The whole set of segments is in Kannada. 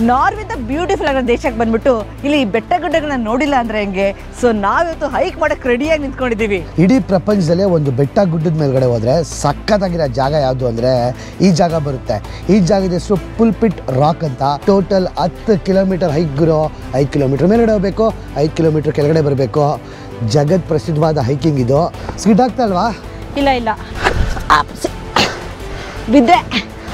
ನಾರ್ವಿಂದ ಬ್ಯೂಟಿಫುಲ್ ಆಗಿರೋ ದೇಶಕ್ಕೆ ಬಂದ್ಬಿಟ್ಟು ಇಲ್ಲಿ ಬೆಟ್ಟ ಗುಡ್ಡಗಳನ್ನ ನೋಡಿಲ್ಲ ಅಂದ್ರೆ ಹೆಂಗೆ. ಸೊ ನಾವಿವತ್ತು ಹೈಕ್ ಮಾಡಕ್ಕೆ ರೆಡಿಯಾಗಿ ನಿಂತ್ಕೊಂಡಿದ್ದೀವಿ. ಇಡೀ ಪ್ರಪಂಚದಲ್ಲೇ ಒಂದು ಬೆಟ್ಟ ಗುಡ್ಡದ ಮೇಲ್ಗಡೆ ಹೋದ್ರೆ ಸಖತ್ತಾಗಿರೋ ಜಾಗ ಯಾವುದು ಅಂದ್ರೆ ಈ ಜಾಗ ಬರುತ್ತೆ. ಈ ಜಾಗದ ಹೆಸರು ಪುಲ್ಪಿಟ್ ರಾಕ್ ಅಂತ. ಟೋಟಲ್ 10 ಕಿಲೋಮೀಟರ್ ಹೈಕ್ ಗುರು. 5 ಕಿಲೋಮೀಟರ್ ಮೇಲ್ಗಡೆ ಹೋಗ್ಬೇಕು, 5 ಕಿಲೋಮೀಟರ್ ಕೆಳಗಡೆ ಬರಬೇಕು. ಜಗತ್ ಪ್ರಸಿದ್ಧವಾದ ಹೈಕಿಂಗ್ ಇದು. ಸ್ಕಿಡ್ ಆಗ್ತಲ್ವಾ? ಇಲ್ಲ ಬಿದ್ದೆ.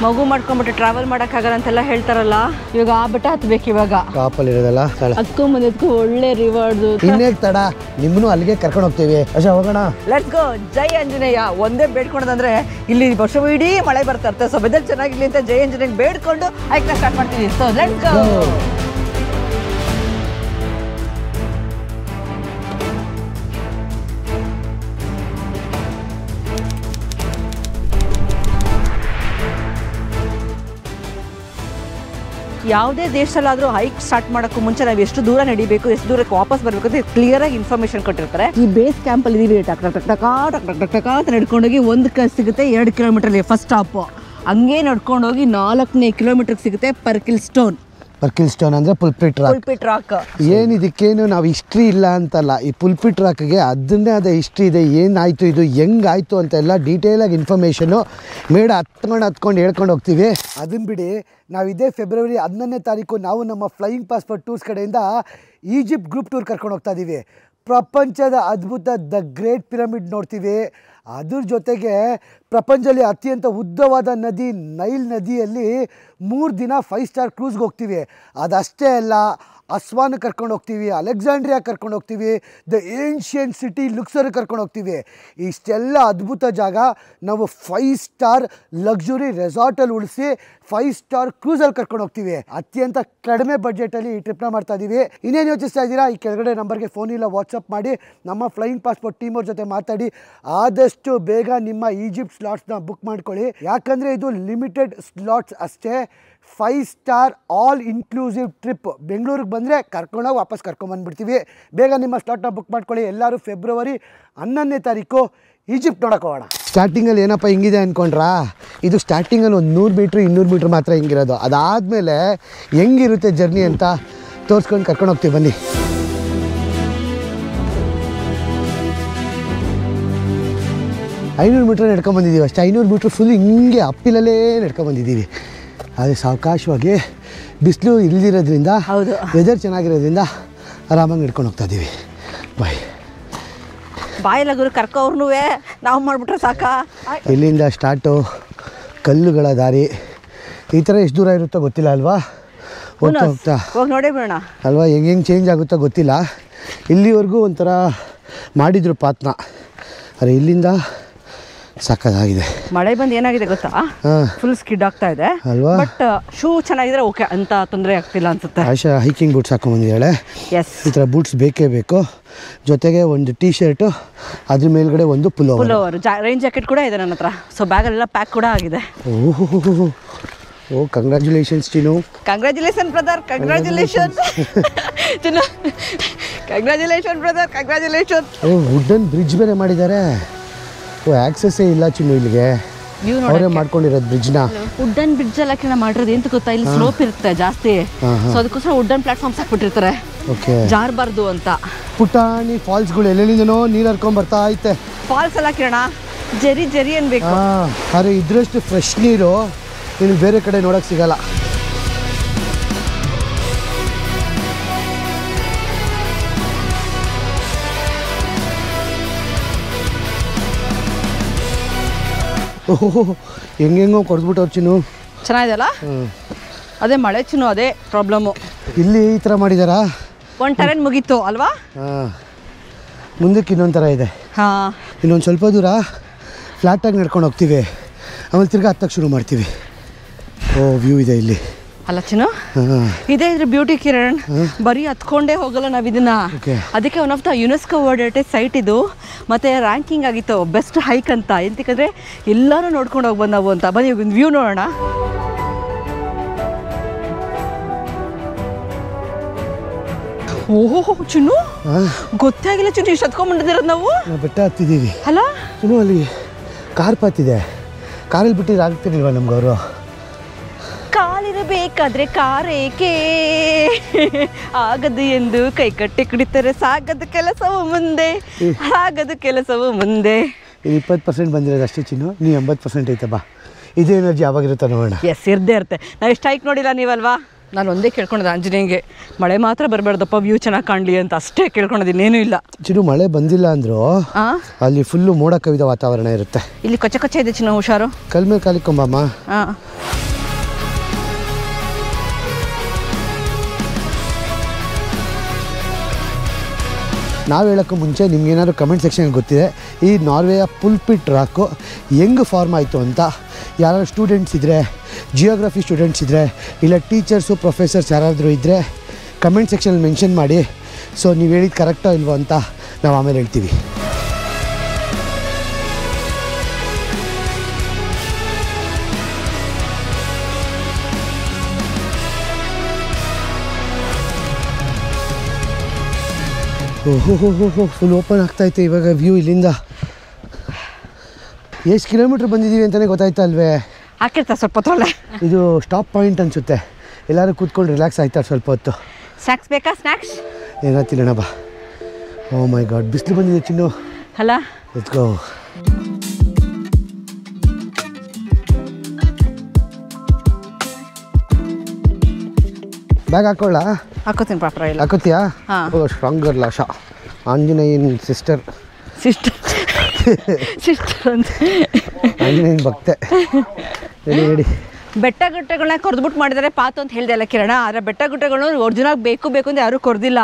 ಮಗು ಮಾಡ್ಕೊಂಡ್ಬಿಟ್ಟು ಟ್ರಾವೆಲ್ ಮಾಡೋಕ್ಕಾಗಲ್ಲ ಅಂತೆಲ್ಲ ಹೇಳ್ತಾರಲ್ಲ, ಇವಾಗ ಆ ಬೆಟ್ಟ ಹತ್ಬೇಕು. ಇವಾಗ ಟಾಪಲ್ಲಿ ಇರೋದಲ್ಲ ಹತ್ಕೊಂಬಂದಕ್ಕೂ ಒಳ್ಳೆ ರಿವಾರ್ಡ್. ಇನ್ನೇಕ್ ತಡ, ನಿಮ್ಮನ್ನು ಅಲ್ಲಿಗೆ ಕರ್ಕೊಂಡು ಹೋಗ್ತೀವಿ. ಅಷ್ಟೇ, ಹೋಗೋಣ. Let's go. ಜೈ ಆಂಜನೇಯ ಒಂದೇ ಬೇಡ್ಕೊಳೋದಂದ್ರೆ ಇಲ್ಲಿ ವರ್ಷವಿಡೀ ಮಳೆ ಬರ್ತಾ ಇರುತ್ತೆ. ಸೊ ವೆದರ್ ಚೆನ್ನಾಗಿರ್ಲಿ ಅಂತ ಜೈ ಆಂಜನೇಯ ಬೇಡ್ಕೊಂಡು ಹೈಕ್ನ ಸ್ಟಾರ್ಟ್ ಮಾಡ್ತೀವಿ. So let's go. ಯಾವುದೇ ದೇಶದಲ್ಲಾದರೂ ಹೈಕ್ ಸ್ಟಾರ್ಟ್ ಮಾಡೋಕ್ಕೂ ಮುಂಚೆ ನಾವು ಎಷ್ಟು ದೂರ ನಡಿಬೇಕು, ಎಷ್ಟು ದೂರಕ್ಕೆ ವಾಪಸ್ ಬರಬೇಕು ಅಂತ ಕ್ಲಿಯರ್ ಆಗಿ ಇನ್ಫಾರ್ಮೇಶನ್ ಕೊಟ್ಟಿರ್ತಾರೆ. ಈ ಬೇಸ್ ಕ್ಯಾಂಪಲ್ಲಿ ಇದೀವಿ. ಟಕ್ ಅಂತ ನಡ್ಕೊಂಡೋಗಿ 1 ಸಿಗುತ್ತೆ 2 ಕಿಲೋಮೀಟರ್ ಫಸ್ಟ್ ಸ್ಟಾಪ್. ಹಂಗೆ ನಡ್ಕೊಂಡೋಗಿ 4ನೇ ಕಿಲೋಮೀಟರ್ಗೆ ಸಿಗುತ್ತೆ ಪರ್ಕಿಲ್ ಸ್ಟೋನ್ ಅಂದರೆ ಪುಲ್ಪಿಟ್ ರಾಕ್. ಏನಿದಕ್ಕೇನು ನಾವು ಹಿಸ್ಟ್ರಿ ಇಲ್ಲ ಅಂತಲ್ಲ, ಈ ಪುಲ್ಪಿಟ್ ರಾಕ್ಗೆ ಅದನ್ನೇ ಆದ ಹಿಸ್ಟ್ರಿ ಇದೆ. ಏನಾಯಿತು, ಇದು ಹೆಂಗಾಯಿತು ಅಂತೆಲ್ಲ ಡೀಟೇಲಾಗಿ ಇನ್ಫಾರ್ಮೇಷನು ಹತ್ಕೊಂಡು ಹೇಳ್ಕೊಂಡು ಹೋಗ್ತೀವಿ. ಅದನ್ನು ಬಿಡಿ, ನಾವು ಇದೇ ಫೆಬ್ರವರಿ 11ನೇ ತಾರೀಕು ನಾವು ನಮ್ಮ ಫ್ಲೈಯಿಂಗ್ ಪಾಸ್ಪೋರ್ಟ್ ಟೂರ್ಸ್ ಕಡೆಯಿಂದ ಈಜಿಪ್ಟ್ ಗ್ರೂಪ್ ಟೂರ್ ಕರ್ಕೊಂಡು ಹೋಗ್ತಾ ಇದ್ದೀವಿ. ಪ್ರಪಂಚದ ಅದ್ಭುತ ದ ಗ್ರೇಟ್ ಪಿರಮಿಡ್ ನೋಡ್ತೀವಿ. ಅದ್ರ ಜೊತೆಗೆ ಪ್ರಪಂಚದಲ್ಲಿ ಅತ್ಯಂತ ಉದ್ದವಾದ ನದಿ ನೈಲ್ ನದಿಯಲ್ಲಿ 3 ದಿನ 5 ಸ್ಟಾರ್ ಕ್ರೂಸ್ಗೆ ಹೋಗ್ತೀವಿ. ಅದಷ್ಟೇ ಅಲ್ಲ, ಅಸ್ವಾನ್ ಕರ್ಕೊಂಡು ಹೋಗ್ತೀವಿ, ಅಲೆಕ್ಸಾಂಡ್ರಿಯಾ ಕರ್ಕೊಂಡು ಹೋಗ್ತೀವಿ, ದ ಏನ್ಷಿಯಂಟ್ ಸಿಟಿ ಲುಕ್ಸರ್ ಕರ್ಕೊಂಡು ಹೋಗ್ತೀವಿ. ಇಷ್ಟೆಲ್ಲ ಅದ್ಭುತ ಜಾಗ ನಾವು 5 ಸ್ಟಾರ್ ಲಕ್ಸುರಿ ರೆಸಾರ್ಟಲ್ಲಿ ಉಳಿಸಿ 5 ಸ್ಟಾರ್ ಕ್ರೂಸಲ್ಲಿ ಕರ್ಕೊಂಡು ಹೋಗ್ತೀವಿ. ಅತ್ಯಂತ ಕಡಿಮೆ ಬಡ್ಜೆಟಲ್ಲಿ ಈ ಟ್ರಿಪ್ನ ಮಾಡ್ತಾ ಇದ್ದೀವಿ. ಇನ್ನೇನು ಯೋಚಿಸ್ತಾ ಇದ್ದೀರಾ? ಈ ಕೆಳಗಡೆ ನಂಬರ್ಗೆ ಫೋನ್ ಇಲ್ಲ, ವಾಟ್ಸಪ್ ಮಾಡಿ ನಮ್ಮ ಫ್ಲೈಯಿಂಗ್ ಪಾಸ್ಪೋರ್ಟ್ ಟೀಮ್ ಅವ್ರ ಜೊತೆ ಮಾತಾಡಿ ಆದಷ್ಟು ಬೇಗ ನಿಮ್ಮ ಈಜಿಪ್ಟ್ ಸ್ಲಾಟ್ಸ್ನ ಬುಕ್ ಮಾಡ್ಕೊಳ್ಳಿ. ಯಾಕಂದರೆ ಇದು ಲಿಮಿಟೆಡ್ ಸ್ಲಾಟ್ಸ್ ಅಷ್ಟೇ. 5 ಸ್ಟಾರ್ ಆಲ್ ಇನ್ಕ್ಲೂಸಿವ್ ಟ್ರಿಪ್. ಬೆಂಗಳೂರಿಗೆ ಬಂದರೆ ಕರ್ಕೊಂಡೋಗಿ ವಾಪಸ್ ಕರ್ಕೊಂಬಂದ್ಬಿಡ್ತೀವಿ. ಬೇಗ ನಿಮ್ಮ ಸ್ಲಾಟ್ನ ಬುಕ್ ಮಾಡ್ಕೊಳ್ಳಿ. ಎಲ್ಲರೂ ಫೆಬ್ರವರಿ 11ನೇ ತಾರೀಕು ಈಜಿಪ್ಟ್ ನೋಡೋಕೆ ಹೋಗೋಣ. ಸ್ಟಾರ್ಟಿಂಗಲ್ಲಿ ಏನಪ್ಪ ಹಿಂಗಿದೆ ಅಂದ್ಕೊಂಡ್ರಾ? ಇದು ಸ್ಟಾರ್ಟಿಂಗಲ್ಲಿ ಒಂದು 100 ಮೀಟ್ರ್ 200 ಮೀಟ್ರ್ ಮಾತ್ರ ಹಿಂಗಿರೋದು. ಅದಾದಮೇಲೆ ಹೆಂಗಿರುತ್ತೆ ಜರ್ನಿ ಅಂತ ತೋರಿಸ್ಕೊಂಡು ಕರ್ಕೊಂಡು ಹೋಗ್ತೀವಿ. ಬನ್ನಿ. ಐನೂರು ಮೀಟ್ರ್ ನಡ್ಕೊಂಬಂದಿದ್ದೀವಿ ಅಷ್ಟೇ. 500 ಮೀಟ್ರ್ ಫುಲ್ ಹಿಂಗೆ ಅಪ್ಪಿಲಲ್ಲೇ ನಡ್ಕೊಂಬಂದಿದ್ದೀವಿ. ಅದೇ ಸಾವಕಾಶವಾಗಿ ಬಿಸಿಲು ಇಲ್ದಿರೋದ್ರಿಂದ, ವೆದರ್ ಚೆನ್ನಾಗಿರೋದ್ರಿಂದ ಆರಾಮಾಗಿ ನಡ್ಕೊಂಡು ಹೋಗ್ತಾ ಇದ್ದೀವಿ. ಬಾಯಿಲಗುರು ಕರ್ಕೋರ್ನು ನಾವು ಮಾಡಿಬಿಟ್ರೆ ಸಾಕ. ಇಲ್ಲಿಂದ ಸ್ಟಾರ್ಟು ಕಲ್ಲುಗಳ ದಾರಿ. ಈ ಥರ ಎಷ್ಟು ದೂರ ಇರುತ್ತೋ ಗೊತ್ತಿಲ್ಲ ಅಲ್ವಾ? ಹೋಗ್ತಾ ಹೋಗ್ತಾ ಹೋಗಿ ನೋಡೇ ಬಿಡೋಣ ಅಲ್ವಾ? ಹೆಂಗೆ ಚೇಂಜ್ ಆಗುತ್ತೋ ಗೊತ್ತಿಲ್ಲ. ಇಲ್ಲಿವರೆಗೂ ಒಂಥರ ಮಾಡಿದ್ರು ಪಾತ್ನ. ಅರೆ ಇಲ್ಲಿಂದ ಸಕ್ಕತ್ತಾಗಿದೆ. ಮಳೆ ಬಂದು ಏನಾಗಿದೆ ಗೊತ್ತಾ? ಫುಲ್ ಸ್ಕಿಡ್ ಆಗ್ತಾ ಇದೆ ಅಲ್ವಾ? ಬಟ್ ಶೂ ಚೆನ್ನಾಗಿದ್ರೆ ಓಕೆ ಅಂತ ತೊಂದರೆ ಆಗ್ತಿಲ್ಲ ಅನ್ಸುತ್ತೆ. ಆಶಾ ಹೈಕಿಂಗ್ ಬೂಟ್ಸ್ ಹಾಕೊಂಡ್ಬಂದಿದ್ದಾಳೆ. ಎಸ್, ಈ ಥರ ಬೂಟ್ಸ್ ಬೇಕೇ ಬೇಕು. ಜೊತೆಗೆ ಒಂದು ಟೀ ಶರ್ಟು, ಅದ್ರ ಮೇಲ್ಗಡೆ ಒಂದು ಪುಲೋವರ್. ರೈನ್ ಜಾಕೆಟ್ ಕೂಡ ಇದೆ ನನ್ನ ಹತ್ರ. ಸೊ ಬ್ಯಾಗಲ್ಲೆಲ್ಲ ಪ್ಯಾಕ್ ಕೂಡ ಆಗಿದೆ. ಓ ಕಂಗ್ರ್ಯಾಚುಲೇಷನ್ಸ್ ಚಿನ್ನು. ಕಂಗ್ರ್ಯಾಚುಲೇಷನ್ ಬ್ರದರ್, ಕಂಗ್ರ್ಯಾಚುಲೇಷನ್ ಚಿನ್ನು, ಕಂಗ್ರ್ಯಾಚುಲೇಷನ್ ಬ್ರದರ್, ಕಂಗ್ರ್ಯಾಚುಲೇಷನ್. ಓ ವುಡನ್ ಬ್ರಿಡ್ಜ್ ಬೇರೆ ಮಾಡಿದ್ದಾರೆ. ಓ ಆಕ್ಸೆಸ್ಸೇ ಇಲ್ಲ ಚಿನ್ನು ಇಲ್ಲಿಗೆ. ಅವರೇ ಮಾಡ್ಕೊಂಡಿರೋದು ಬ್ರಿಡ್ಜ್ನ. ವುಡನ್ ಬ್ರಿಡ್ಜ್ ಎಲ್ಲ ಮಾಡಿರೋದು ಎಂತ ಗೊತ್ತಾ? ಇಲ್ಲಿ ಸ್ಲೋಪ್ ಇರುತ್ತೆ ಜಾಸ್ತಿ. ಸೊ ಅದಕ್ಕೋಸ್ಕರ ವುಡನ್ ಪ್ಲಾಟ್ಫಾರ್ಮ್ಸ್ ಹಾಕ್ಬಿಟ್ಟಿರ್ತಾರೆ, ಜಾರಬಾರ್ದು ಅಂತ. ಪುಟಾಣಿ ಫಾಲ್ಸ್ಗಳು ಎಲ್ಲೆಲ್ಲಿಂದನೋ ನೀರು ಹರ್ಕೊಂಡ್ ಬರ್ತಾ ಐತೆ. ಫಾಲ್ಸ್ ಎಲ್ಲ ಕಿರಣ ಜರಿ ಜರಿ ಅನ್ಬೇಕು. ಅರೆ ಇದ್ರಷ್ಟು ಫ್ರೆಶ್ ನೀರು ಇನ್ನು ಬೇರೆ ಕಡೆ ನೋಡಕ್ ಸಿಗಲ್ಲ. ಓಹೋ ಹೆಂಗೆಂಗೋ ಕೊಡ್ಬಿಟ್ಟವ್ರು ಚಿನ್ನು. ಚೆನ್ನಾಗಿದೆಯಲ್ಲ? ಅದೇ ಮಳೆ ಚಿನ್ನು, ಅದೇ ಪ್ರಾಬ್ಲಮ್ಮು. ಇಲ್ಲಿ ಈ ಥರ ಮಾಡಿದಾರಾ? ಒಂದು ಟೆರೆನ್ ಮುಗೀತು ಅಲ್ವಾ? ಮುಂದಕ್ಕೆ ಇನ್ನೊಂದು ಥರ ಇದೆ. ಇನ್ನೊಂದು ಸ್ವಲ್ಪ ದೂರ ಫ್ಲಾಟಾಗಿ ನಡ್ಕೊಂಡು ಹೋಗ್ತೀವಿ, ಆಮೇಲೆ ತಿರ್ಗಿ ಹತ್ತಕ್ಕೆ ಶುರು ಮಾಡ್ತೀವಿ. ಓ ವ್ಯೂ ಇದೆ ಇಲ್ಲಿ ಅಲ್ಲ ಚಿನ್ನು? ಇದೇ ಇದ್ರ ಬ್ಯೂಟಿ ಕಿರಣ್. ಬರೀ ಹತ್ಕೊಂಡೇ ಹೋಗಲ್ಲ ನಾವು ಇದನ್ನ. ಅದಕ್ಕೆ one of the UNESCO world heritage site ಇದು. ಮತ್ತೆ ರ್ಯಾಂಕಿಂಗ್ ಆಗಿತ್ತು ಬೆಸ್ಟ್ ಹೈಕ್ ಅಂತ. ಎಂತಕ್ಕಂದ್ರೆ ಎಲ್ಲರೂ ನೋಡ್ಕೊಂಡು ಹೋಗ್ಬಂದು ನಾವು ಅಂತ. ಬನ್ನಿ ಒಂದು ವ್ಯೂ ನೋಡೋಣ. ಓಹೋ ಚಿನ್ನು, ಗೊತ್ತಾಗಿಲ್ಲ ಚಿನ್ನು, ಇಷ್ಟು ಹತ್ಕೊಂಡ್ಬಂದಿರೋದು ನಾವು. ಬೆಟ್ಟ ಹತ್ತಿದ್ದೀವಿ ಅಲ್ಲ ಚಿನ್ನು? ಅಲ್ಲಿ ಕಾರ್ ಪಾತಿದೆ, ಕಾರಲ್ಲಿ ಬಿಟ್ಟಿದ್ರೆ ಆಗ್ತಿರ್ಲಿಲ್ವಾ ನಮ್ಗೆ ಅವರು? ಕಾಲಿ ಕಾಲಿರಬೇಕಾದ್ರೆ ಕಾರೇಕೆ ಆಗದು ಎಂದು ಕೈ ಕಟ್ಟಿ ಕುಡಿತಾರೆ ಸಾಗದು ಕೆಲಸವು ಮುಂದೆ ಆಗದು ಕೆಲಸವು ಮುಂದೆ. 20% ಬಂದಿರೋದು ಅಷ್ಟೇ ಚಿನ್ನು, ನೀವು 80% ಐತೆ ಬಾ. ಇದೇ ಎನರ್ಜಿ ಯಾವಾಗಿರುತ್ತೆ ನೋಡೋಣ. ಎಸ್ ಇರ್ದೇ ಇರುತ್ತೆ. ನಾವು ಎಷ್ಟು ಹೈಕ್ ನೋಡಿಲ್ಲ ನೀವಲ್ವಾ. ನಾನು ಒಂದೇ ಕೇಳ್ಕೊಂಡದ್ದು ಆಂಜನೇಯಂಗೆ ಮಳೆ ಮಾತ್ರ ಬರಬಾರ್ದಪ್ಪ, ವ್ಯೂ ಚೆನ್ನಾಗಿ ಕಾಣಲಿ ಅಂತ ಅಷ್ಟೇ ಕೇಳ್ಕೊಂಡದ್ದು, ಇನ್ನೇನು ಇಲ್ಲ. ಚಿನ್ನು ಮಳೆ ಬಂದಿಲ್ಲ ಅಂದರೂ ಅಲ್ಲಿ ಫುಲ್ಲು ಮೋಡ ಕವಿದ ವಾತಾವರಣ ಇರುತ್ತೆ. ಇಲ್ಲಿ ಕೊಚ್ಚ ಕೊಚ್ಚ ಇದೆ ಚಿನ್ನ, ಹುಷಾರು. ಕಲ್ ಮೇಲೆ ಕಾಲಿಕೊಂಬಮ್ಮ. ಹಾಂ ನಾವು ಹೇಳೋಕ್ಕೂ ಮುಂಚೆ ನಿಮ್ಗೇನಾದ್ರು ಕಮೆಂಟ್ ಸೆಕ್ಷನ್ಗೆ ಗೊತ್ತಿದೆ ಈ ನಾರ್ವೆಯ ಪುಲ್ಪಿಟ್ ರಾಕು ಹೆಂಗೆ ಫಾರ್ಮ್ ಆಯಿತು ಅಂತ. ಯಾರು ಸ್ಟೂಡೆಂಟ್ಸ್ ಇದ್ದರೆ, ಜಿಯೋಗ್ರಫಿ ಸ್ಟೂಡೆಂಟ್ಸ್ ಇದ್ದರೆ, ಇಲ್ಲ ಟೀಚರ್ಸು ಪ್ರೊಫೆಸರ್ಸ್ ಯಾರಾದರೂ ಇದ್ದರೆ ಕಮೆಂಟ್ ಸೆಕ್ಷನಲ್ಲಿ ಮೆನ್ಷನ್ ಮಾಡಿ. ಸೊ ನೀವು ಹೇಳಿದ್ದು ಕರೆಕ್ಟೋ ಇಲ್ವೋ ಅಂತ ನಾವು ಆಮೇಲೆ ಹೇಳ್ತೀವಿ. ಓಹೋ ಫುಲ್ ಓಪನ್ ಆಗ್ತಾಯಿತ್ತು ಇವಾಗ ವ್ಯೂ ಇಲ್ಲಿಂದ. ಎಷ್ಟು ಕಿಲೋಮೀಟ್ರ್ ಬಂದಿದ್ದೀವಿ ಅಂತಲೇ ಗೊತ್ತಾಯ್ತಾ ಅಲ್ವೇ? ಹಾಕಿರ್ತಾರೆ ಸ್ವಲ್ಪ ಹೊತ್ತೊಳ್ಳೆ. ಇದು ಸ್ಟಾಪ್ ಪಾಯಿಂಟ್ ಅನಿಸುತ್ತೆ. ಎಲ್ಲರೂ ಕೂತ್ಕೊಂಡು ರಿಲ್ಯಾಕ್ಸ್ ಆಯ್ತಾರೆ ಸ್ವಲ್ಪ ಹೊತ್ತು. ಸ್ನ್ಯಾಕ್ಸ್ ಬೇಕಾ? ಸ್ನ್ಯಾಕ್ಸ್ ಏನೋ ತಿನ್ನೋಣ ಬಾ. ಓ ಮೈ ಗಾಡ್, ಬಿಸಿಲು ಬಂದಿದೆ ಚಿನ್ನು. ಅಲ್ಲ, ಲೆಟ್ಸ್ ಗೋ. ಬ್ಯಾಗ್ ಹಾಕೊಳ್ಳ? ಹಾಕೋತೀನಿ ಪಾತ್ರ ಇಲ್ಲ. ಹಾಕೋತೀಯಾ? ಹಾಂ. ಓ ಸ್ಟ್ರಾಂಗರ್ ಲಾಶ ಆಂಜನೇಯನ್ ಸಿಸ್ಟರ್ ಸಿಸ್ಟರ್ ಅಂತ ಆಂಜನೇಯನ್ ಭಕ್ತೆ. ಹೇಳಿ ಬೆಟ್ಟ ಗುಡ್ಡಗಳನ್ನ ಕೊರ್ದ್ಬಿಟ್ಟು ಮಾಡಿದ್ದಾರೆ ಪಾತು ಅಂತ ಹೇಳಿದೆ ಅಲ್ಲ ಕಿರಣ. ಆದರೆ ಬೆಟ್ಟ ಗುಡ್ಡಗಳು ಒರಿಜಿನಲ್ ಬೇಕು ಅಂತ ಯಾರೂ ಕೊರ್ದಿಲ್ಲ.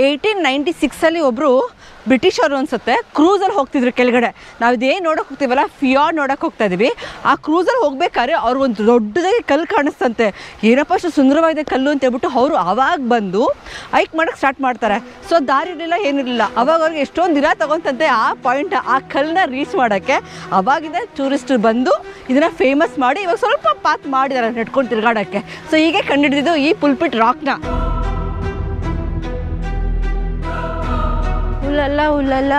1896 ಒಬ್ಬರು ಬ್ರಿಟಿಷರು ಅನಿಸುತ್ತೆ ಕ್ರೂಸಲ್ಲಿ ಹೋಗ್ತಿದ್ರು ಕೆಳಗಡೆ. ನಾವು ಇದೇನು ನೋಡೋಕೆ ಹೋಗ್ತೀವಲ್ಲ, ಫಿಯಾರ್ಡ್ ನೋಡೋಕೆ ಹೋಗ್ತಾ ಇದ್ದೀವಿ. ಆ ಕ್ರೂಸಲ್ಲಿ ಹೋಗ್ಬೇಕಾದ್ರೆ ಅವ್ರು ಒಂದು ದೊಡ್ಡದಾಗಿ ಕಲ್ಲು ಕಾಣಿಸ್ತಂತೆ. ಏನಪ್ಪ ಅಷ್ಟು ಸುಂದರವಾಗಿದೆ ಕಲ್ಲು ಅಂತ ಹೇಳ್ಬಿಟ್ಟು ಅವರು ಆವಾಗ ಬಂದು ಹೈಕ್ ಮಾಡೋಕ್ಕೆ ಸ್ಟಾರ್ಟ್ ಮಾಡ್ತಾರೆ. ಸೊ ದಾರಿ ಇರಲಿಲ್ಲ, ಏನಿರಲಿಲ್ಲ. ಅವಾಗ ಅವ್ರಿಗೆ ಎಷ್ಟೊಂದು ದಿನ ತಗೊತಂತೆ ಆ ಪಾಯಿಂಟ್, ಆ ಕಲ್ಲನ್ನ ರೀಚ್ ಮಾಡೋಕ್ಕೆ. ಅವಾಗಿಂದ ಟೂರಿಸ್ಟರು ಬಂದು ಇದನ್ನು ಫೇಮಸ್ ಮಾಡಿ ಇವಾಗ ಸ್ವಲ್ಪ ಪಾತ್ ಮಾಡಿದ್ದಾರೆ ನೆಟ್ಕೊಂಡು ತಿರುಗಾಡೋಕ್ಕೆ. ಸೊ ಹೀಗೆ ಕಂಡುಹಿಡಿದಿದ್ದು ಈ ಪುಲ್ಪಿಟ್ ರಾಕ್ನ. ಉಲ್ಲಲ್ಲ ಉಲ್ಲಲ್ಲ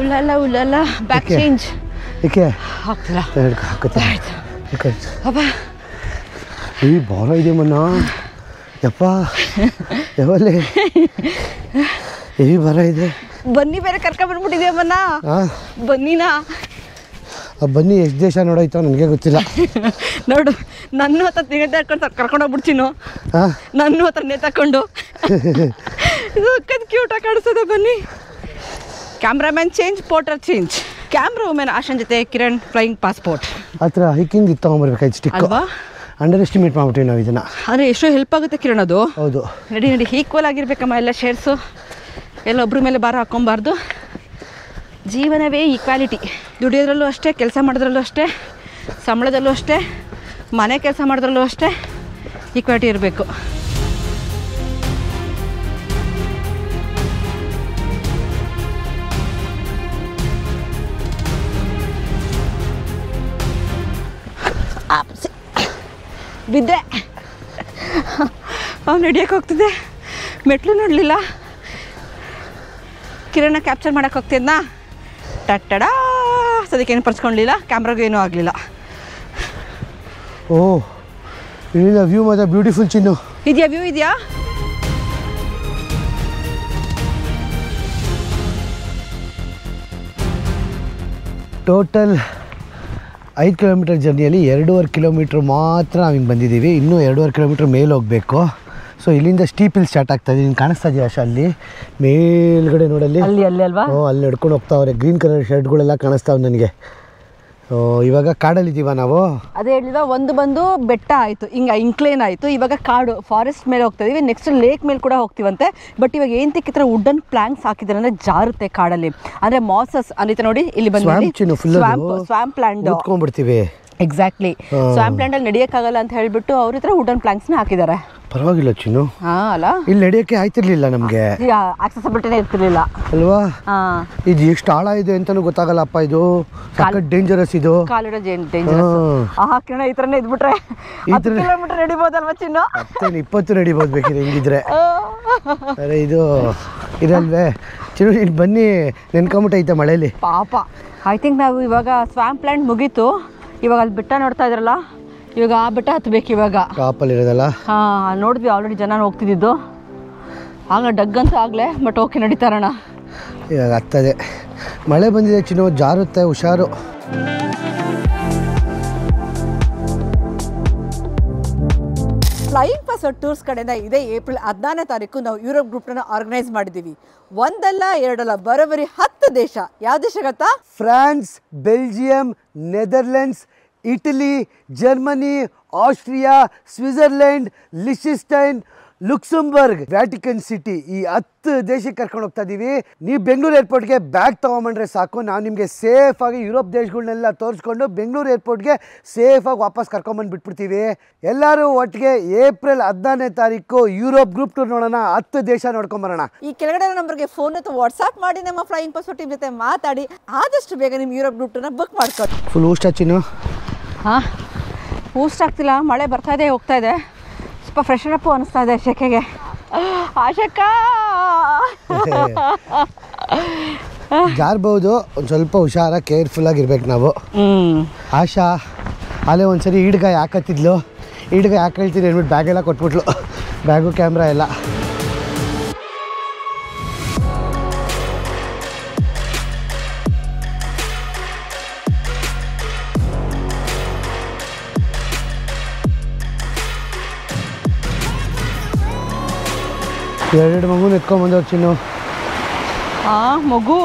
ಉಲ್ಲಲ್ಲ ಉಲ್ಲಲ್ಲ. ಬ್ಯಾಕ್ ಚೇಂಜ್ ಏಕೆ ಆಗ್ತಿಲ್ಲ. ಅಪ್ಪ ಈ ಭಾಳ ಇದೆ ಮನ್ನ. ಯಪ್ಪ ಯಾವಲ್ಲೇ ಈ ಭಾರ ಇದೆ. ಬನ್ನಿ ಬೇರೆ ಕರ್ಕೊಂಡ್ಬಂದ್ಬಿಟ್ಟಿದ್ಯಮ್ಮನ್ನ. ಬನ್ನಿನಾ ಬನ್ನಿ ಎಷ್ಟು ದೇಶ ನೋಡೋಯ್ತೋ ನನಗೆ ಗೊತ್ತಿಲ್ಲ. ನೋಡು ನನ್ನ ಹತ್ರ ನೇತಾಕೊಂಡು ಕರ್ಕೊಂಡೋಗ್ಬಿಡ್ತೀನೋ. ನನ್ನ ಹತ್ರ ನೇತಾಕೊಂಡು ಇದು ಕ್ಯೂಟಾಗಿ ಕಾಣಿಸ್ತದೆ. ಬನ್ನಿ. Cameraman change, porter change. Camera women Ashan ಜೊತೆ ಕಿರಣ್ ಫ್ಲೈಯಿಂಗ್ ಪಾಸ್ಪೋರ್ಟ್. ಆ ಥರ ಹೈಕಿಂಗ್ ಇದು ತೊಗೊಂಬರ್ಬೇಕಾಯ್ತು ಸ್ಟಿಕ್ ಅಲ್ವಾ? ಅಂಡರ್ ಎಸ್ಟಿಮೇಟ್ ಮಾಡ್ಬಿಟ್ಟಿವಿ ನಾವು ಇದನ್ನು. ಅಂದರೆ ಎಷ್ಟೋ ಹೆಲ್ಪ್ ಆಗುತ್ತೆ ಕಿರಣ್ ಅದು. ಹೌದು. ನಡಿ ಈಕ್ವಲ್ ಆಗಿರ್ಬೇಕಮ್ಮ ಎಲ್ಲ ಶೇರ್ಸು. ಎಲ್ಲ ಒಬ್ಬರ ಮೇಲೆ ಭಾರ ಹಾಕ್ಕೊಬಾರ್ದು. ಜೀವನವೇ ಈಕ್ವಾಲಿಟಿ. ದುಡಿಯೋದ್ರಲ್ಲೂ ಅಷ್ಟೇ, ಕೆಲಸ ಮಾಡೋದ್ರಲ್ಲೂ ಅಷ್ಟೇ, ಸಂಬಳದಲ್ಲೂ ಅಷ್ಟೇ, ಮನೆ ಕೆಲಸ ಮಾಡೋದ್ರಲ್ಲೂ ಅಷ್ಟೇ ಈಕ್ವಾಲಿಟಿ ಇರಬೇಕು. ಬಿದ್ದೆ. ಅವ್ನು ನಡಿಯೋಕೆ ಹೋಗ್ತಿದ್ದೆ, ಮೆಟ್ಲು ನೋಡಲಿಲ್ಲ. ಕಿರಣ ಕ್ಯಾಪ್ಚರ್ ಮಾಡೋಕೆ ಹೋಗ್ತಿದ್ನಾ, ಟಟ್ಟಡ ಸದ್ಯಕ್ಕೇನು ಪರ್ಸ್ಕೊಳ್ಳಲಿಲ್ಲ, ಕ್ಯಾಮ್ರಾಗೂ ಏನೂ ಆಗಲಿಲ್ಲ. ಓ ಇಲ್ಲಿಂದ ವ್ಯೂ ಮಾತ್ರ ಬ್ಯೂಟಿಫುಲ್ ಚಿನ್ನು. ಇದೆಯಾ ವ್ಯೂ ಇದೆಯಾ? ಟೋಟಲ್ 5 ಕಿಲೋಮೀಟರ್ ಜರ್ನಿಯಲ್ಲಿ 2.5 ಕಿಲೋಮೀಟ್ರ್ ಮಾತ್ರ ನಾವು ಹಿಂಗೆ ಬಂದಿದ್ದೀವಿ. ಇನ್ನೂ 2.5 ಕಿಲೋಮೀಟ್ರ್ ಮೇಲೆ ಹೋಗಬೇಕು. ಸೊ ಇಲ್ಲಿಂದ ಸ್ಟೀಪ್ ಹಿಲ್ ಸ್ಟಾರ್ಟ್ ಆಗ್ತಾ ಇದೆ. ನಿಮ್ಗೆ ಕಾಣಿಸ್ತಾ ಇದೆಯಾ ಆಶಾ? ಅಲ್ಲಿ ಮೇಲ್ಗಡೆ ನೋಡಲ್ಲಿ ಅಲ್ಲಿ ಅಲ್ವಾ? ಅಲ್ಲಿ ನಡ್ಕೊಂಡು ಹೋಗ್ತಾವ್ರೆ. ಗ್ರೀನ್ ಕಲರ್ ಶರ್ಟ್ಗಳೆಲ್ಲ ಕಾಣಿಸ್ತಾವೆ ನನಗೆ. ಇವಾಗ ಕಾಡಲ್ಲಿದ್ದೀವ ನಾವು. ಅದೇ ಹೇಳಿದ ಒಂದು ಬಂದು ಬೆಟ್ಟ ಆಯಿತು, ಹಿಂಗೆ ಇನ್ಕ್ಲೇನ್ ಆಯಿತು. ಇವಾಗ ಕಾಡು ಫಾರೆಸ್ಟ್ ಮೇಲೆ ಹೋಗ್ತಾ ಇದೀವಿ. ನೆಕ್ಸ್ಟ್ ಲೇಕ್ ಮೇಲೆ ಕೂಡ ಹೋಗ್ತೀವಂತೆ. ಬಟ್ ಇವಾಗ ಏನು ತಿಕ್ಕಿದ್ರೆ ವುಡನ್ ಪ್ಲಾಂಕ್ಸ್ ಹಾಕಿದ್ದಾರೆ ಅಂದರೆ ಜಾರುತ್ತೆ ಕಾಡಲ್ಲಿ. ಅಂದರೆ ಮಾಸಸ್ ಅನ್ನಿತ ನೋಡಿ ಇಲ್ಲಿ ಬಂದು ಸ್ವಾಂಪ್ ಲ್ಯಾಂಡ್ ಕೂತ್ಕೊಂಡ್ಬಿಡ್ತೀವಿ. ಎಕ್ಸಾಕ್ಟ್ಲಿ. ಸ್ವಾಂಪ್ ಲ್ಯಾಂಡಲ್ಲಿ ನಡೆಯೋಕ್ಕಾಗಲ್ಲ ಅಂತ ಹೇಳಿಬಿಟ್ಟು ಅವ್ರ ಹತ್ರ ವುಡನ್ ಪ್ಲಾಂಕ್ಸ್ನ ಹಾಕಿದ್ದಾರೆ. ಪರವಾಗಿಲ್ಲ ಚಿನ್ನು. ಅಲ್ಲ ಇಲ್ಲಿ ನಡೆಯೋಕ್ಕೆ ಆಯ್ತಿರ್ಲಿಲ್ಲ ನಮಗೆ, ಆಕ್ಸೆಸಿಬಿಲಿಟಿನೇ ಇರ್ತಿರ್ಲಿಲ್ಲ ಅಲ್ವಾ? ಇದು ಎಷ್ಟು ಆಳ ಇದೆ ಅಂತಾನು ಗೊತ್ತಾಗಲ್ಲಪ್ಪ. ಇದು ಸಖತ್ ಡೇಂಜರಸ್. ಇದು ಕಾಲಿಡೋ ಡೇಂಜರಸ್. ಕಿರಣ ಈ ಥರನೇ ಇದ್ಬಿಟ್ರೆ 10 ಕಿಲೋಮೀಟರ್ ನಡಿಬೋದಲ್ವ ಚಿನ್ನು? 20 ನಡಿಬೋದು ಬೇಕಿದೆ ಹಿಂಗಿದ್ರೆ. ಅರೆ ಇದು ಇರಲ್ವೇ ಚಿನ್ನು? ಇಲ್ಲಿ ಬನ್ನಿ ನೆನ್ಕೊಂಬಿಟ್ಟೈತೆ ಮಳೇಲಿ ಪಾಪ. ಐ ಥಿಂಕ್ ನಾವು ಇವಾಗ ಸ್ವಾಂಪ್ ಲ್ಯಾಂಡ್ ಮುಗೀತು. ಇವಾಗ ಅಲ್ಲಿ ಬೆಟ್ಟ ನೋಡ್ತಾ ಇದ್ರಲ್ಲ, ಇವಾಗ ಆ ಬೆಟ್ಟ ಹತ್ತಬೇಕು ಇವಾಗ. ಟಾಪಲ್ಲಿ ಇರೋದಲ್ಲ. ಹಾಂ ನೋಡಿದ್ವಿ ಆಲ್ರೆಡಿ ಜನ ಹೋಗ್ತಿದ್ದು. ಆಗ ಡಗ್ಗಂತ ಆಗಲೇ ಬಟ್ ಓಕೆ ನಡೀತಾರಣ. ಇವಾಗ ಹತ್ತದೆ. ಮಳೆ ಬಂದಿದೆ ಚಿನ್ನು, ಜಾರುತ್ತೆ, ಹುಷಾರು. ಫ್ಲೈಯಿಂಗ್ ಪಾಸ್ವರ್ಡ್ ಟೂರ್ಸ್ ಕಡೆಯಿಂದ ಇದೇ ಏಪ್ರಿಲ್ 14ನೇ ತಾರೀಕು ನಾವು ಯುರೋಪ್ ಗ್ರೂಪ್ನ ಆರ್ಗನೈಸ್ ಮಾಡಿದ್ದೀವಿ. ಒಂದಲ್ಲ ಎರಡಲ್ಲ ಬರೋಬರಿ 10 ದೇಶ. ಯಾವ ದೇಶ ಗೊತ್ತಾ? France, Belgium, Netherlands, Italy, Germany, Austria, Switzerland, Liechtenstein, Luxembourg, Vatican City, ಈ 10 ದೇಶಕ್ಕೆ ಕರ್ಕೊಂಡು ಹೋಗ್ತಾ ಇದ್ದೀವಿ. ನೀವು ಬೆಂಗಳೂರು ಏರ್ಪೋರ್ಟ್ಗೆ ಬ್ಯಾಗ್ ತೊಗೊಂಬಂಡ್ರೆ ಸಾಕು, ನಾವು ನಿಮಗೆ ಸೇಫಾಗಿ ಯುರೋಪ್ ದೇಶಗಳನ್ನೆಲ್ಲ ತೋರಿಸ್ಕೊಂಡು ಬೆಂಗಳೂರು ಏರ್ಪೋರ್ಟ್ಗೆ ಸೇಫಾಗಿ ವಾಪಸ್ ಕರ್ಕೊಂಬಂದು ಬಿಟ್ಬಿಡ್ತೀವಿ. ಎಲ್ಲರೂ ಒಟ್ಟಿಗೆ ಏಪ್ರಿಲ್ 14ನೇ ತಾರೀಕು ಯುರೋಪ್ ಗ್ರೂಪ್ ಟೂರ್ ನೋಡೋಣ. 10 ದೇಶ ನೋಡ್ಕೊಂಬರೋಣ. ಈ ಕೆಳಗಡೆ ನಂಬರ್ಗೆ ಫೋನ್ ಅಥವಾ ವಾಟ್ಸಾಪ್ ಮಾಡಿ ನಮ್ಮ ಫ್ಲೈಯಿಂಗ್ ಪಾಸ್ವರ್ಡ್ ಟೀಮ್ ಜೊತೆ ಮಾತಾಡಿ ಆದಷ್ಟು ಬೇಗ ನಿಮ್ಮ ಯುರೋಪ್ ಗ್ರೂಪ್ ಟೂರ್ನ ಬುಕ್ ಮಾಡ್ಕೊಳ್ಳಿ. ಫುಲ್ ಊಷ್ಟ ಚಿನ್ನು. ಹಾಂ ಊಸ್ಟ್ ಆಗ್ತಿಲ್ಲ, ಮಳೆ ಬರ್ತಾ ಇದೆ ಹೋಗ್ತಾ ಇದೆ. ಸ್ವಲ್ಪ ಫ್ರೆಶರ್ ಅಪ್ ಅನಿಸ್ತಾ ಇದೆ ಶೆಕೆಗೆ. ಆಶಕ್ಕ ಜಾರ್ಬೋದು, ಒಂದು ಸ್ವಲ್ಪ ಹುಷಾರ, ಕೇರ್ಫುಲ್ಲಾಗಿರ್ಬೇಕು ನಾವು. ಆಶಾ ಅಲ್ಲೇ ಒಂದ್ಸರಿ ಈಡ್ಗಾಯಿ ಹಾಕತ್ತಿದ್ಲು. ಈಡ್ಗಾಯಿ ಹಾಕೊಳ್ತೀನಿ ಅಂದ್ಬಿಟ್ಟು ಬ್ಯಾಗೆಲ್ಲ ಕೊಟ್ಬಿಟ್ಲು, ಬ್ಯಾಗು ಕ್ಯಾಮ್ರಾ ಎಲ್ಲ. ಎರಡು ಮಗು ಎತ್ಕೊಂಡ್ಬಂದವ್ರು ಚಿನ್ನು. ಮಗು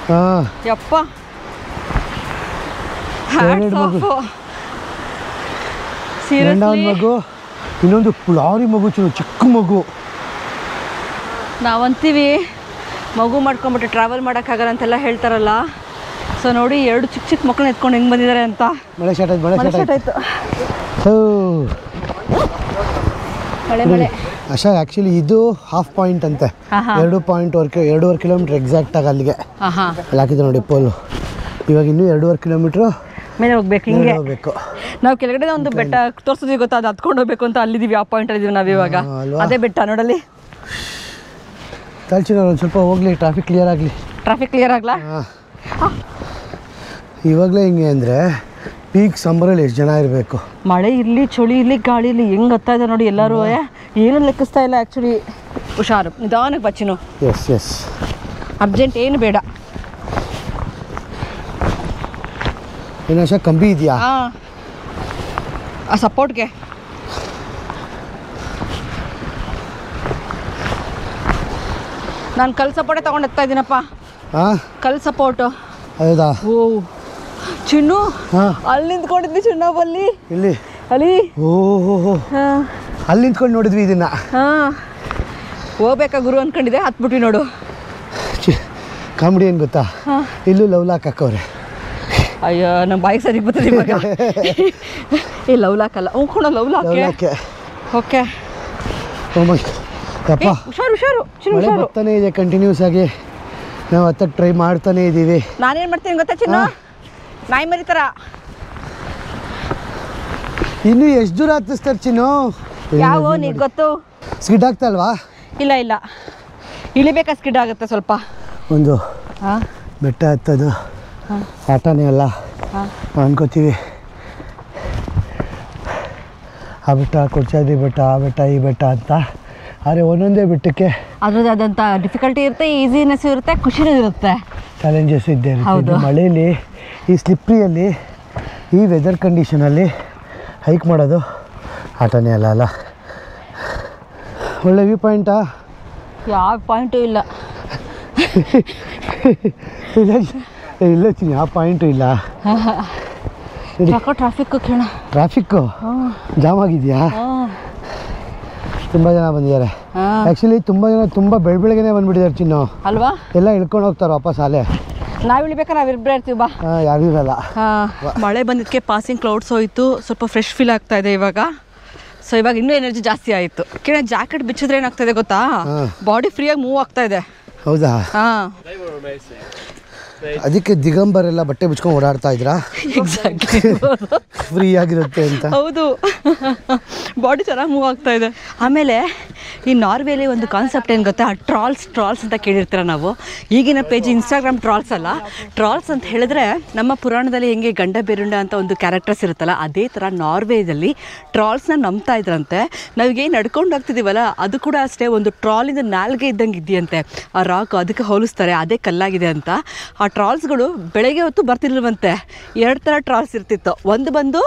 ಹಾಂ ಯಪ್ಪ, ಎರಡು ಮಗು. ಒಂದು ಮಗು, ಇನ್ನೊಂದು ಲಾರಿ ಮಗು ಚಿನ್ನು, ಚಿಕ್ಕ ಮಗು. ನಾವಂತೀವಿ ಮಗು ಮಾಡ್ಕೊಂಬಿಟ್ಟು ಟ್ರಾವೆಲ್ ಮಾಡೋಕ್ಕಾಗಲ್ಲ ಅಂತೆಲ್ಲ ಹೇಳ್ತಾರಲ್ಲ. ಸೊ ನೋಡಿ, ಎರಡು ಚಿಕ್ಕ ಚಿಕ್ಕ ಮಕ್ಕಳನ್ನ ಎತ್ಕೊಂಡು ಹೆಂಗೆ ಬಂದಿದ್ದಾರೆ ಅಂತ. ಮಳೆ ಸ್ಟಾರ್ಟ್ ಆಯ್ತು, ಮಳೆ ಸ್ಟಾರ್ಟ್ ಆಯ್ತು. ಮಳೆ ಅಶಾ ಆ್ಯಕ್ಚುಲಿ ಇದು ಹಾಫ್ ಪಾಯಿಂಟ್ ಅಂತೆ. 2.2 ಕಿಲೋಮೀಟ್ರ್ ಎಕ್ಸಾಕ್ಟಾಗಿ ಅಲ್ಲಿಗೆ ಅಲ್ಲಿ ಹಾಕಿದ್ರು ನೋಡಿ ಪೋಲು. ಇವಾಗ ಇನ್ನೂ 2.5 ಕಿಲೋಮೀಟ್ರು ಮೇಲೆ ಹೋಗ್ಬೇಕು. ಹಿಂಗೆ ಹೋಗ್ಬೇಕು. ನಾವು ಕೆಳಗಡೆ ಒಂದು ಬೆಟ್ಟ ತೋರಿಸಿದ್ವಿ ಗೊತ್ತಾ, ಅದು ಹತ್ಕೊಂಡು ಹೋಗ್ಬೇಕು ಅಂತ ಅಲ್ಲಿದ್ದೀವಿ. ಆ ಪಾಯಿಂಟ್ ಇದೀವಿ ನಾವು ಇವಾಗ. ಅದೇ ಬೆಟ್ಟ ನೋಡಲ್ಲಿ. ತಲ್ಚಿನ ಒಂದು ಸ್ವಲ್ಪ ಹೋಗ್ಲಿ, ಟ್ರಾಫಿಕ್ ಕ್ಲಿಯರ್ ಆಗಲಿ. ಟ್ರಾಫಿಕ್ ಕ್ಲಿಯರ್ ಆಗಲ್ಲ. ಇವಾಗಲೇ ಹಿಂಗೆ ಅಂದರೆ ಪೀಕ್ ಸಮ್ಮರಲ್ಲಿ ಎಷ್ಟು ಜನ ಇರಬೇಕು. ಮಳೆ ಇರಲಿ, ಚಳಿ ಇರಲಿ, ಗಾಳಿ ಇರಲಿ, ಹೆಂಗೆ ಹತ್ತಾ ಇದೆ ನೋಡಿ ಎಲ್ಲರೂ. ಏನೂ ಲೆಕ್ಕಿಸ್ತಾ ಇಲ್ಲ ಆ್ಯಕ್ಚುಲಿ. ಹುಷಾರು, ನಿಧಾನಕ್ಕೆ ಬಚ್ಚಿನು. ಎಸ್ ಎಸ್, ಅರ್ಜೆಂಟ್ ಏನು ಬೇಡ. ಏನು ಅಶಾ ಕಂಬಿ ಇದೆಯಾ? ಹಾಂ, ಆ ಸಪೋರ್ಟ್ಗೆ. ನಾನು ಕಲ್ ಸಪೋರ್ಟೇ ತೊಗೊಂಡು ಎತ್ತಾ ಇದ್ದೀನಪ್ಪ. ಹಾಂ, ಕಲ್ ಸಪೋರ್ಟು. ಹೌದಾ? ಓ ಚಿನ್ನು, ಅಲ್ಲಿ ನಿಂತ್ಕೊಂಡಿದ್ವಿ ಚಿನ್ನವಲ್ಲಿ. ಇಲ್ಲಿ ಅಲ್ಲಿ ಓಹೋ, ಅಲ್ಲಿ ನಿಂತ್ಕೊಂಡು ನೋಡಿದ್ವಿ ಇದನ್ನ. ಹಾಂ, ಹೋಗ್ಬೇಕಾ ಗುರು ಅಂದ್ಕೊಂಡಿದ್ದೆ, ಹತ್ಬಿಟ್ವಿ ನೋಡು. ಕಾಮಿಡಿ ಏನು ಗೊತ್ತಾ, ಇಲ್ಲೂ ಲವ್ ಲಾಕ್ ಹಾಕವ್ರೆ. ಅಯ್ಯೋ, ನಮ್ಮ ಬಾಯಿಗೆ ಸರಿಗೆ ಬರ್ತದೆ ಇವಾಗ. ಏ ಲವ್ ಲಾಕ್ ಅಲ್ಲ, ಹೋಗೋಣ ಲವ್ ಲಾಕೆ. ಓಕೆ, ಯಪ್ಪ ಹುಷಾರು ಹುಷಾರು ಚಿನ್ನು, ಮಳೆ ಬರ್ತಾನೆ ಇದೆ ಕಂಟಿನ್ಯೂಸ್ ಆಗಿ. ನಾವು ಹತ್ತಕ್ಕೆ ಟ್ರೈ ಮಾಡ್ತಾನೆ ಇದ್ದೀವಿ. ನಾನೇನು ಮಾಡ್ತೀನಿ ಗೊತ್ತಾ ಚಿನ್ನು, ನಾಯಿ ಮರಿ ಥರ. ಇನ್ನು ಎಷ್ಟು ದೂರ ಹತ್ತಿಸ್ತಾರೆ ಚಿನ್ನು? ಯಾವ ನೀನು ಗೊತ್ತು? ಸ್ಕಿಡ್ ಆಗ್ತಾ ಅಲ್ವಾ? ಇಲ್ಲ ಇಲ್ಲ, ಇಳಿಬೇಕಾ ಸ್ಕಿಡ್ ಆಗುತ್ತೆ ಸ್ವಲ್ಪ. ಒಂದು ಬೆಟ್ಟ ಹತ್ತದು ಆಟನೇ ಅಲ್ಲ ಅನ್ಕೋತೀವಿ. ಆ ಬೆಟ್ಟ, ಕೊಡ್ಚಾದ್ರಿ ಬೆಟ್ಟ, ಆ ಬೆಟ್ಟ, ಈ ಬೆಟ್ಟ ಅಂತ. ಆದರೆ ಒಂದೊಂದೇ ಬೆಟ್ಟಕ್ಕೆ ಅದ್ರದ್ದು ಆದಂಥ ಡಿಫಿಕಲ್ಟಿ ಇರುತ್ತೆ, ಈಸಿನೆಸ್ ಇರುತ್ತೆ, ಖುಷಿನೂ ಇರುತ್ತೆ, ಚಾಲೆಂಜಸ್ ಇದ್ದೇ ಇರುತ್ತೆ. ಮಳೆಯಲ್ಲಿ, ಈ ಸ್ಲಿಪ್ರಿಯಲ್ಲಿ, ಈ ವೆದರ್ ಕಂಡೀಷನಲ್ಲಿ ಹೈಕ್ ಮಾಡೋದು ಆಟನೇ ಅಲ್ಲ. ಒಳ್ಳೆ ವ್ಯೂ ಪಾಯಿಂಟಾ? ಯಾವ ಪಾಯಿಂಟು ಇಲ್ಲ. ಇಲ್ಲ ಚಿನ್ನ, ಯಾವ ಪಾಯಿಂಟು ಇಲ್ಲ. ಟ್ರಾಫಿಕ್ಕು ಕೇಳ. ಟ್ರಾಫಿಕ್ಕು ಜಾಮ್ ಆಗಿದೆಯಾ? ತುಂಬ ಜನ ಬಂದಿದ್ದಾರೆ ಆ್ಯಕ್ಚುಲಿ. ತುಂಬ ಜನ ತುಂಬ ಬೆಳಬೆಳಗ್ಗೆನೇ ಬಂದುಬಿಟ್ಟಿದ್ದಾರೆ ಚಿನ್ನು ಅಲ್ವಾ. ಎಲ್ಲ ಇಳ್ಕೊಂಡು ಹೋಗ್ತಾರೆ ವಾಪಸ್ ಅಲ್ಲೇ. ನಾವು ಇಳಿಬೇಕಾ, ನಾವು ಇಬ್ಬರೇ ಇರ್ತೀವಿ ಬಾ. ಯಾರು ಇರಲ್ಲ. ಮಳೆ ಬಂದಿದ್ದಕ್ಕೆ ಪಾಸಿಂಗ್ ಕ್ಲೌಡ್ಸ್ ಹೋಯಿತು, ಸ್ವಲ್ಪ ಫ್ರೆಶ್ ಫೀಲ್ ಆಗ್ತಾ ಇದೆ ಇವಾಗ. ಸೊ ಇವಾಗ ಇನ್ನೂ ಎನರ್ಜಿ ಜಾಸ್ತಿ ಆಯಿತು. ಕೇಳ ಜಾಕೆಟ್ ಬಿಚ್ಚಿದ್ರೆ ಏನಾಗ್ತಾ ಇದೆ ಗೊತ್ತಾ, ಬಾಡಿ ಫ್ರೀಯಾಗಿ ಮೂವ್ ಆಗ್ತಾ ಇದೆ. ಹೌದಾ? ಹಾಂ, ಅದಕ್ಕೆ ದಿಗಂಬರೆಲ್ಲ ಬಟ್ಟೆ ಬಿಚ್ಕೊಂಡು ಓಡಾಡ್ತಾ ಇದ್ರಾ? ಎಕ್ಸಾಕ್ಟ್ಲಿ ಫ್ರೀ ಆಗಿರುತ್ತೆ ಅಂತ. ಹೌದು, ಬಾಡಿ ಚೆನ್ನಾಗಿ ಮೂವ್ ಆಗ್ತಾ ಇದೆ. ಆಮೇಲೆ ಈ ನಾರ್ವೇಲಿ ಒಂದು ಕಾನ್ಸೆಪ್ಟ್ ಏನು ಗೊತ್ತಾ, ಟ್ರಾಲ್ಸ್ ಅಂತ ಕೇಳಿರ್ತೀರ ನಾವು. ಈಗಿನ ಪೇಜ್ ಇನ್ಸ್ಟಾಗ್ರಾಮ್ ಟ್ರಾಲ್ಸ್ ಅಲ್ಲ, ಟ್ರಾಲ್ಸ್ ಅಂತ ಹೇಳಿದ್ರೆ ನಮ್ಮ ಪುರಾಣದಲ್ಲಿ ಹೆಂಗೆ ಗಂಡ ಬೇರುಂಡ ಅಂತ ಒಂದು ಕ್ಯಾರೆಕ್ಟರ್ಸ್ ಇರುತ್ತಲ್ಲ, ಅದೇ ಥರ ನಾರ್ವೇದಲ್ಲಿ ಟ್ರಾಲ್ಸ್ನ ನಂಬ್ತಾ ಇದ್ರಂತೆ. ನಾವೀಗ ನಡ್ಕೊಂಡು ಹೋಗ್ತಿದ್ದೀವಲ್ಲ, ಅದು ಕೂಡ ಅಷ್ಟೇ ಒಂದು ಟ್ರಾಲಿಂದ ನಾಲ್ಗೆ ಇದ್ದಂಗೆ ಇದೆಯಂತೆ ಆ ರಾಕ್, ಅದಕ್ಕೆ ಹೋಲಿಸ್ತಾರೆ, ಅದೇ ಕಲ್ಲಾಗಿದೆ ಅಂತ. ಆ ಟ್ರಾಲ್ಸ್ಗಳು ಬೆಳಗ್ಗೆ ಹೊತ್ತು ಬರ್ತಿರ್ಲಿಲ್ವಂತೆ. 2 ಥರ ಟ್ರಾಲ್ಸ್ ಇರ್ತಿತ್ತು. ಒಂದು ಬಂದು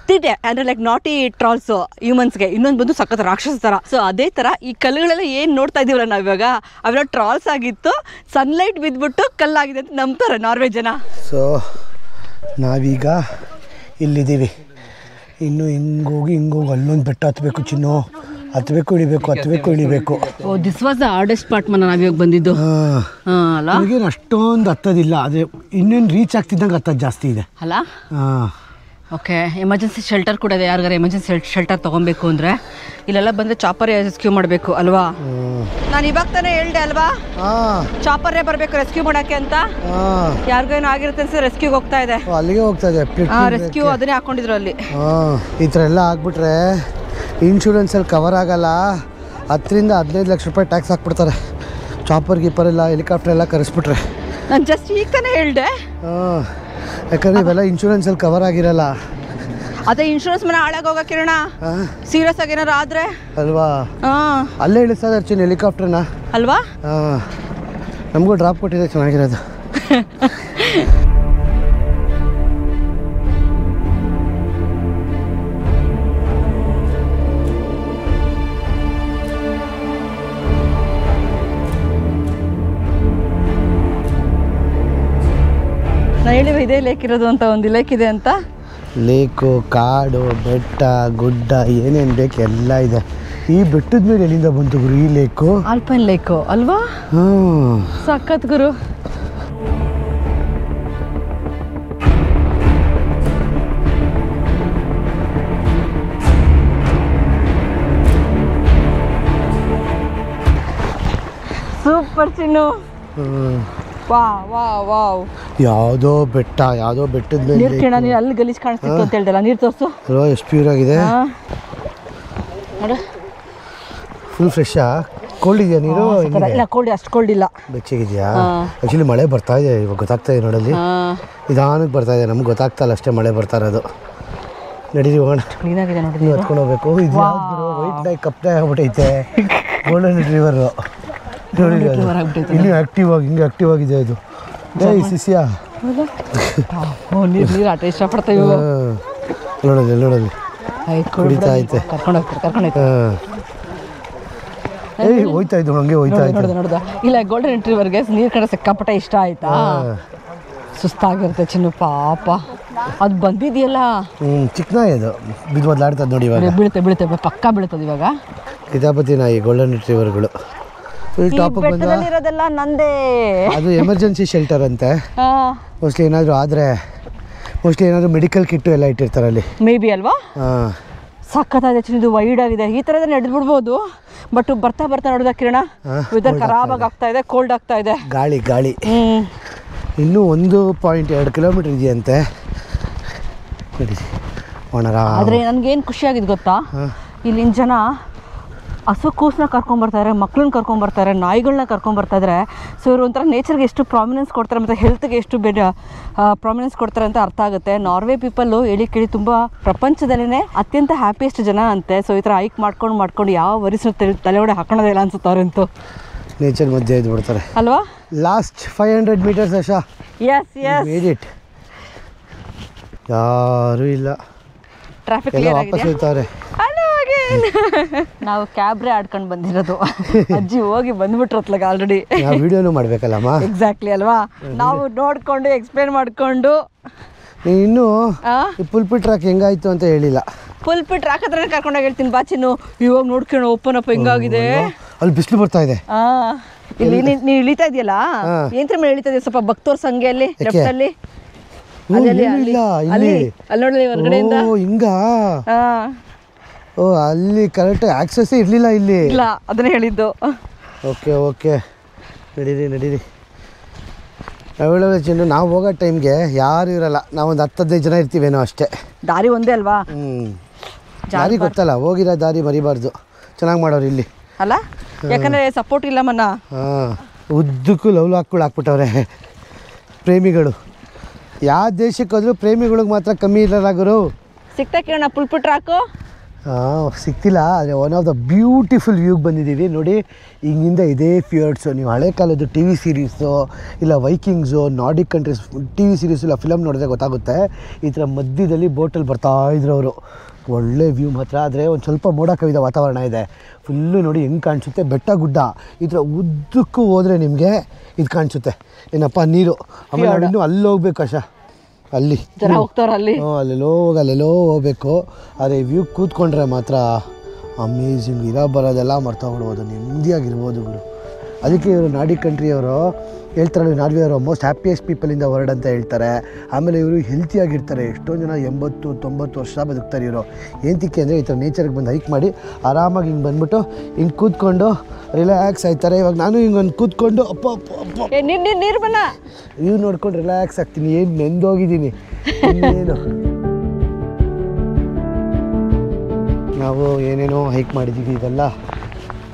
ತಿಟ್ಟೆ ಅಂದರೆ ಲೈಕ್ ನಾಟಿ ಟ್ರಾಲ್ಸು ಹ್ಯೂಮನ್ಸ್ಗೆ, ಇನ್ನೊಂದು ಬಂದು ಸಖತ್ ರಾಕ್ಷಸ ಥರ. ಸೊ ಅದೇ ಥರ ಈ ಕಲ್ಲುಗಳೆಲ್ಲ ಏನು ನೋಡ್ತಾ ಇದ್ದೀವಲ್ಲ ನಾವಿವಾಗ, ಅವೆಲ್ಲ ಟ್ರಾಲ್ಸ್ ಆಗಿತ್ತು. ಸನ್ಲೈಟ್ ಬಿದ್ದುಬಿಟ್ಟು ಕಲ್ಲಾಗಿದೆ ಅಂತ ನಂಬ್ತಾರೆ ನಾರ್ವೆ ಜನ. ಸೊ ನಾವೀಗ ಇಲ್ಲಿದ್ದೀವಿ. ಇನ್ನು ಹಿಂಗೋಗಿ ಅಲ್ಲೊಂದು ಬೆಟ್ಟ ಹತ್ತಬೇಕು ಚಿನ್ನು, ಹತ್ತಬೇಕು ಇಳಿಬೇಕು. Oh, this was the hardest part ನಾವಿವಾಗ ಬಂದಿದ್ದು. ಅಲ್ಲ, ನಮಗೇನು ಅಷ್ಟೊಂದು ಹತ್ತೋದಿಲ್ಲ, ಅದೇ ಇನ್ನೇನು ರೀಚ್ ಆಗ್ತಿದ್ದಂಗೆ ಹತ್ತೋದು ಜಾಸ್ತಿ ಇದೆ ಅಲ್ಲ. ಓಕೆ, ಎಮರ್ಜೆನ್ಸಿ ಶೆಲ್ಟರ್ ಕೂಡ ಇದೆ. ಯಾರಿಗಾರ ಎಮರ್ಜೆನ್ಸಿ ಶೆಲ್ಟರ್ ತೊಗೊಬೇಕು ಅಂದರೆ ಇಲ್ಲೆಲ್ಲ ಬಂದರೆ ಚಾಪರೇ ರೆಸ್ಕ್ಯೂ ಮಾಡಬೇಕು ಅಲ್ವಾ? ನಾನು ಇವಾಗ ತಾನೇ ಹೇಳ್ದೆ ಅಲ್ವಾ, ಚಾಪರೇ ಬರಬೇಕು ರೆಸ್ಕ್ಯೂ ಮಾಡೋಕ್ಕೆ ಅಂತ. ಯಾರಿಗೇನೋ ಆಗಿರುತ್ತೆ ಅನ್ಸಿದ್ರೆ ರೆಸ್ಕ್ಯೂಗೆ ಹೋಗ್ತಾ ಇದೆ, ಅಲ್ಲಿಗೆ ಹೋಗ್ತಾ ಇದೆ. ರೆಸ್ಕ್ಯೂ ಅದನ್ನೇ ಹಾಕೊಂಡಿದ್ರು ಅಲ್ಲಿ. ಈ ಥರ ಎಲ್ಲ ಆಗ್ಬಿಟ್ರೆ ಇನ್ಶೂರೆನ್ಸಲ್ಲಿ ಕವರ್ ಆಗಲ್ಲ. 10 ರಿಂದ 15 ಲಕ್ಷ ರೂಪಾಯಿ ಟ್ಯಾಕ್ಸ್ ಹಾಕ್ಬಿಡ್ತಾರೆ. ಚಾಪರ್ ಗೀಪರ್ ಎಲ್ಲ ಹೆಲಿಕಾಪ್ಟರ್ ಎಲ್ಲ ಕರೆಸ್ಬಿಟ್ರೆ. ನಾನು ಜಸ್ಟ್ ಈಗ ತಾನೇ ಹೇಳ್ದೆ. ಯಾಕಂದ್ರೆ ಇವೆಲ್ಲ ಇನ್ಶೂರೆನ್ಸಲ್ಲಿ ಕವರ್ ಆಗಿರಲ್ಲ. ಅದೇ ಇನ್ಶೂರೆನ್ಸ್ ಮನೆ ಹಾಳಾಗೋಗ ಕಿರಣ, ಸೀರಿಯಸ್ ಆಗಿ ಏನಾರು ಆದ್ರೆ ಅಲ್ವಾ? ಅಲ್ಲೇ ಇಳಿಸ್ತಾ ಇರ್ತೀನಿ ಹೆಲಿಕಾಪ್ಟರ್ನ ಅಲ್ವಾ? ನಮಗೂ ಡ್ರಾಪ್ ಕೊಟ್ಟಿದೆ, ಚೆನ್ನಾಗಿರೋದು. ನಾನು ಹೇಳಿವ ಇದೇ ಲೇಕ್ ಇರೋದು ಅಂತ, ಒಂದು ಲೇಕ್ ಇದೆ ಅಂತ. ಲೇಕು, ಕಾಡು, ಬೆಟ್ಟ, ಗುಡ್ಡ, ಏನೇನು ಬೇಕು ಎಲ್ಲ ಇದೆ. ಈ ಬೆಟ್ಟದ ಮೇಲೆ ಎಲ್ಲಿಂದ ಬಂತು ಗುರು ಈ ಲೇಕು? ಆಲ್ಪೈನ್ ಲೇಕು ಅಲ್ವಾ? ಸಖತ್ ಗುರು. ಸೂಪರ್ ಚಿನ್ನು. ವಾವ್. ಯಾವುದೋ ಬೆಟ್ಟದ ಮೇಲೆ ನೀರು ಕೇಳ, ನೀರು ಅಲ್ಲಿ ಗಲೀಜ್ ಕಾಣಿಸ್ತಿತ್ತು ಅಂತ ಹೇಳ್ದಲ್ಲ, ನೀರು ತೋರಿಸು. ಅಲ್ವಾ, ಎಷ್ಟು ಪ್ಯೂರ್ ಆಗಿದೆ ನೋಡು. ಫುಲ್ ಫ್ರೆಶಾ? ಕೋಲ್ಡ್ ಇದೆಯಾ ನೀರು? ಇಲ್ಲ, ಕೋಲ್ಡ್ ಅಷ್ಟು ಕೋಲ್ಡ್ ಇಲ್ಲ, ಬೆಚ್ಚಗಿದೆಯಾ? ಆ್ಯಕ್ಚುಲಿ ಮಳೆ ಬರ್ತಾ ಇದೆ ಇವಾಗ, ಗೊತ್ತಾಗ್ತಾ ಇದೆ ನೋಡಲ್ಲಿ. ನಿಧಾನಕ್ಕೆ ಬರ್ತಾ ಇದೆ, ನಮ್ಗೆ ಗೊತ್ತಾಗ್ತಾ ಇಲ್ಲ ಅಷ್ಟೇ ಮಳೆ ಬರ್ತಾ ಇರೋದು. ನಡೀರಿ ಹೋಗೋಣ. ಕ್ಲೀನಾಗಿದೆ ನೋಡಿ, ನೀವು ಹತ್ಕೊಂಡು ಹೋಗ್ಬೇಕು. ಇದು ವೈಟ್ ಡೈ ಕಪ್ಪೆ ಆಗ್ಬಿಟ್ಟೈತೆ. ಗೋಲ್ಡನ್ ರಿಟ್ರೀವರ್ ನೋಡಿ, ಇನ್ನೂ ಹಿಂಗೆ ಆಕ್ಟಿವ್ ಆಗಿದೆ ಅದು. ಸಿಸಿಯ ನೀರು ಆಟ ಇಷ್ಟಪಡ್ತೇವೆ. ನೋಡಲ್ಲಿ ಕುಡಿತಾ ಐತೆ. ಕರ್ಕೊಂಡು ಹೋಯ್ತಾ ಇದ್ದು ಹಂಗೆ ಹೋಯ್ತಾ ಇತ್ತು. ನೋಡ್ದ ಇಲ್ಲ, ಗೋಲ್ಡನ್ ರಿಟ್ರೀವರ್ಗೆ ನೀರು ಕಡೆ ಸಿಕ್ಕಾಪಟ್ಟೆ ಇಷ್ಟ ಆಯ್ತಾ. ಸುಸ್ತಾಗಿರುತ್ತೆ ಚಿನ್ನು ಪಾಪ. ಅದು ಬಂದಿದೆಯಲ್ಲ, ಚಿಕ್ಕ ನಾಯಿ ಅದು, ಬಿದ್ದು ಮೊದಲಾಡ್ತದೆ ನೋಡಿ. ಇವಾಗ ಬೀಳುತ್ತೆ ಪಕ್ಕ ಬೀಳ್ತದೆ ಇವಾಗ. ಕಿತಾಪತಿ ನಾಯಿ ಗೋಲ್ಡನ್ ರಿಟ್ರೀವರ್ಗಳು. ಇರೋದೆಲ್ಲ ನಂದೇ. ಅದು ಎಮರ್ಜೆನ್ಸಿ ಶೆಲ್ಟರ್ ಅಂತೆ. ಮೋಸ್ಟ್ಲಿ ಏನಾದರೂ ಮೆಡಿಕಲ್ ಕಿಟ್ಟು ಎಲ್ಲ ಇಟ್ಟಿರ್ತಾರೆ ಅಲ್ಲಿ, ಮೇ ಬಿ ಅಲ್ವಾ? ಸಖತ್ತಾಗಿದೆ ಚಿನ್ನದು, ವೈಡ್ ಆಗಿದೆ. ಈ ಥರದ ನಡೆದು ಬಿಡ್ಬೋದು, ಬಟ್ ಬರ್ತಾ ನೋಡಿದ ಕಿರಣ ವೆದರ್ ಖರಾಬಾಗಿ ಆಗ್ತಾ ಇದೆ, ಕೋಲ್ಡ್ ಆಗ್ತಾ ಇದೆ, ಗಾಳಿ. ಇನ್ನೂ 1.2 ಕಿಲೋಮೀಟರ್ ಇದೆಯಂತೆ. ಆದರೆ ನನಗೇನು ಖುಷಿಯಾಗಿದ್ದು ಗೊತ್ತಾ, ಇಲ್ಲಿನ ಜನ ಹಸು ಕೂಸನ್ನ ಕರ್ಕೊಂಬರ್ತಾರೆ, ಮಕ್ಳನ್ನ ಕರ್ಕೊಂಬರ್ತಾರೆ, ನಾಯಿಗಳನ್ನ ಕರ್ಕೊಂಬರ್ತಾಯಿದ್ರೆ. ಸೊ ಇವರು ಒಂಥರ ನೇಚರ್ಗೆ ಎಷ್ಟು ಪ್ರಾಮಿನೆನ್ಸ್ ಕೊಡ್ತಾರೆ ಮತ್ತು ಹೆಲ್ತ್ಗೆ ಎಷ್ಟು ಪ್ರಾಮಿನೆನ್ಸ್ ಕೊಡ್ತಾರೆ ಅಂತ ಅರ್ಥ ಆಗುತ್ತೆ. ನಾರ್ವೆ ಪೀಪಲ್ಲು ಕೇಳಿ ತುಂಬ ಪ್ರಪಂಚದಲ್ಲೇ ಅತ್ಯಂತ ಹ್ಯಾಪಿಯೆಸ್ಟ್ ಜನ ಅಂತೆ. ಸೊ ಈ ಥರ ಹೈಕ್ ಮಾಡ್ಕೊಂಡು ಯಾವ ವರಿಸು ತಲೆಯೊಡೆ ಹಾಕೋದೇ ಇಲ್ಲ ಅನ್ಸುತ್ತೆ ಅವರಂತೂ. ನೇಚರ್ ಮಧ್ಯೆ ಇದ್ದು ಬಿಡ್ತಾರೆ ಅಲ್ವಾ? Last 500 metres ಅಷ್ಟಾ. ಎಸ್ ಯಾರೂ ಇಲ್ಲ, ಟ್ರಾಫಿಕ್ ವಾಪಸ್ ಹೋಗ್ತಾರೆ. ನಾವು ಕ್ಯಾಬ್ರೆ ಆಡ್ಕೊಂಡು ಬಂದಿರೋದು. ಅಜ್ಜಿ ಹೋಗಿ ಬಂದ್ಬಿಟ್ರತ್ಲಾಗ ಆಲ್ರೆಡಿ. ವಿಡಿಯೋನು ಮಾಡ್ಬೇಕಲ್ಲಮ್ಮ. ಎಕ್ಸಾಕ್ಟ್ಲಿ ಅಲ್ವಾ, ನಾವು ನೋಡ್ಕೊಂಡು ಎಕ್ಸ್ಪ್ಲೇನ್ ಮಾಡ್ಕೊಂಡು. ಇನ್ನು ಪುಲ್ಪಿಟ್ ಟ್ರಾಕ್ ಹೆಂಗಾಯ್ತು ಅಂತ ಹೇಳಿಲ್ಲ. ಪುಲ್ಪಿಟ್ ಟ್ರಾಕ್ ಹತ್ರ ಕರ್ಕೊಂಡೋಗಿ ಹೇಳ್ತೀನಿ ಬಾ ಚಿನ್ನು. ಇವಾಗ ನೋಡ್ಕೊಂಡು ಓಪನ್ ಅಪ್ ಹೆಂಗಾಗಿದೆ. ಅಲ್ಲಿ ಬಿಸಿಲು ಬರ್ತಾ ಇದೆ. ಇಲ್ಲಿ ನೀನು ಇಳಿತಾ ಇದೆಯಲ್ಲ, ಏನ್ರ ಮೇಲೆ ಇಳಿತಾ ಇದೆಯಾ ಸ್ವಲ್ಪ ಭಕ್ತೋರ್ ಸಂಖ್ಯೆಯಲ್ಲಿ ಲೆಫ್ಟ್ ಅಲ್ಲಿ. ಅಲ್ಲಿ ನೋಡಿ ಹೊರಗಡೆಯಿಂದ ಹಿಂಗ. ಅಲ್ಲಿ ಕರೆಕ್ಟ್ ಆಕ್ಸೆಸ್ ಇರಲಿಲ್ಲ ಇಲ್ಲಿ. ಇಲ್ಲ, ಅದನ್ನೇ ಹೇಳಿದ್ದು. ಓಕೆ ನಡೀರಿ. ಅವೈಲೇಬಲ್ ಚಿನ್ನು. ನಾವು ಹೋಗೋ ಟೈಮ್ಗೆ ಯಾರು ಇರಲ್ಲ, ನಾವೊಂದು 10-15 ಜನ ಇರ್ತೀವೇನೋ ಅಷ್ಟೇ. ದಾರಿ ಒಂದೇ ಅಲ್ವಾ? ದಾರಿ ಗೊತ್ತಲ್ಲ, ಹೋಗಿರೋ ದಾರಿ ಮರಿಬಾರ್ದು. ಚೆನ್ನಾಗಿ ಮಾಡೋರು ಇಲ್ಲಿ ಅಲ್ಲ, ಯಾಕಂದರೆ ಸಪೋರ್ಟ್ ಇಲ್ಲ ಮನ್ನ. ಹಾಂ, ಉದ್ದಕ್ಕೂ ಲವ್ ಲಾಕ್ಗಳು ಹಾಕ್ಬಿಟ್ಟವ್ರೆ ಪ್ರೇಮಿಗಳು. ಯಾವ ದೇಶಕ್ಕೆ ಹೋದ್ರೂ ಪ್ರೇಮಿಗಳಿಗೆ ಮಾತ್ರ ಕಮ್ಮಿ ಇರಲಾಗರು. ಸಿಗ್ತಾ ಕೇಳೋಣ ಪುಲ್ಪುಟ್ ಟ್ರಾಕು. ಸಿಗ್ತಿಲ್ಲ, ಆದರೆ ಒನ್ ಆಫ್ ದ ಬ್ಯೂಟಿಫುಲ್ ವ್ಯೂಗೆ ಬಂದಿದ್ದೀವಿ ನೋಡಿ. ಹಿಂಗಿಂದ ಇದೇ ಫಿಯರ್ಡ್ಸು. ನೀವು ಹಳೆ ಕಾಲದ್ದು ಟಿ ವಿ ಸೀರೀಸು ಇಲ್ಲ ವೈಕಿಂಗ್ಸು, Nordic countries T V series ಇಲ್ಲ ಫಿಲಮ್ ನೋಡಿದ್ರೆ ಗೊತ್ತಾಗುತ್ತೆ. ಈ ಥರ ಮಧ್ಯದಲ್ಲಿ ಬೋಟಲ್ಲಿ ಬರ್ತಾಯಿದ್ರು ಅವರು. ಒಳ್ಳೆ ವ್ಯೂ ಮಾತ್ರ. ಆದರೆ ಒಂದು ಸ್ವಲ್ಪ ಮೋಡ ಕವಿದ ವಾತಾವರಣ ಇದೆ. ಫುಲ್ಲು ನೋಡಿ ಹೆಂಗೆ ಕಾಣಿಸುತ್ತೆ, ಬೆಟ್ಟ ಗುಡ್ಡ. ಈ ಥರ ಉದ್ದಕ್ಕೂ ಹೋದರೆ ನಿಮಗೆ ಇದು ಕಾಣಿಸುತ್ತೆ ಏನಪ್ಪ ನೀರು. ಆಮೇಲೆ ಇನ್ನೂ ಅಲ್ಲಿ ಹೋಗ್ಬೇಕು ಆಶಾ, ಅಲ್ಲಿ ಹೋಗ್ತಾರ ಅಲ್ಲಿ. ಅಲ್ಲೆಲ್ಲೋ ಹೋಗ್ಬೇಕು. ಆದರೆ ವ್ಯೂ ಕೂತ್ಕೊಂಡ್ರೆ ಮಾತ್ರ ಅಮೇಝಿಂಗ್. ಬರೋದೆಲ್ಲ ಮರ್ತೋಗ್ಬಿಡ್ಬೋದು, ನೆಮ್ಮದಿಯಾಗಿರ್ಬೋದು ಗುರು. ಅದಕ್ಕೆ ಇವರು ನಾರ್ಡಿಕ್ ಕಂಟ್ರಿಯವರು ಹೇಳ್ತಾರಲ್ಲ, ನಾರ್ವೆ ಅವರು most happiest people in the world ಅಂತ ಹೇಳ್ತಾರೆ. ಆಮೇಲೆ ಇವರು ಹೆಲ್ತಿಯಾಗಿರ್ತಾರೆ. ಎಷ್ಟೊಂದು ಜನ 80-90 ವರ್ಷ ಬದುಕ್ತಾರೆ ಇವರು. ಏನಕ್ಕೆ ಅಂದರೆ ಈ ಥರ ನೇಚರ್ಗೆ ಬಂದು ಹೈಕ್ ಮಾಡಿ ಆರಾಮಾಗಿ ಹಿಂಗೆ ಬಂದ್ಬಿಟ್ಟು ಹಿಂಗೆ ಕೂತ್ಕೊಂಡು ರಿಲ್ಯಾಕ್ಸ್ ಆಯ್ತಾರೆ. ಇವಾಗ ನಾನು ಹಿಂಗೊಂದು ಕೂತ್ಕೊಂಡು ನೀರು ಬನ್ನ ವ್ಯೂ ನೋಡ್ಕೊಂಡು ರಿಲ್ಯಾಕ್ಸ್ ಆಗ್ತೀನಿ. ಏನು ನೆಂದೋಗಿದ್ದೀನಿ ಇನ್ನೇನು. ನಾವು ಏನೇನೋ ಹೈಕ್ ಮಾಡಿದ್ದೀವಿ. ಇದೆಲ್ಲ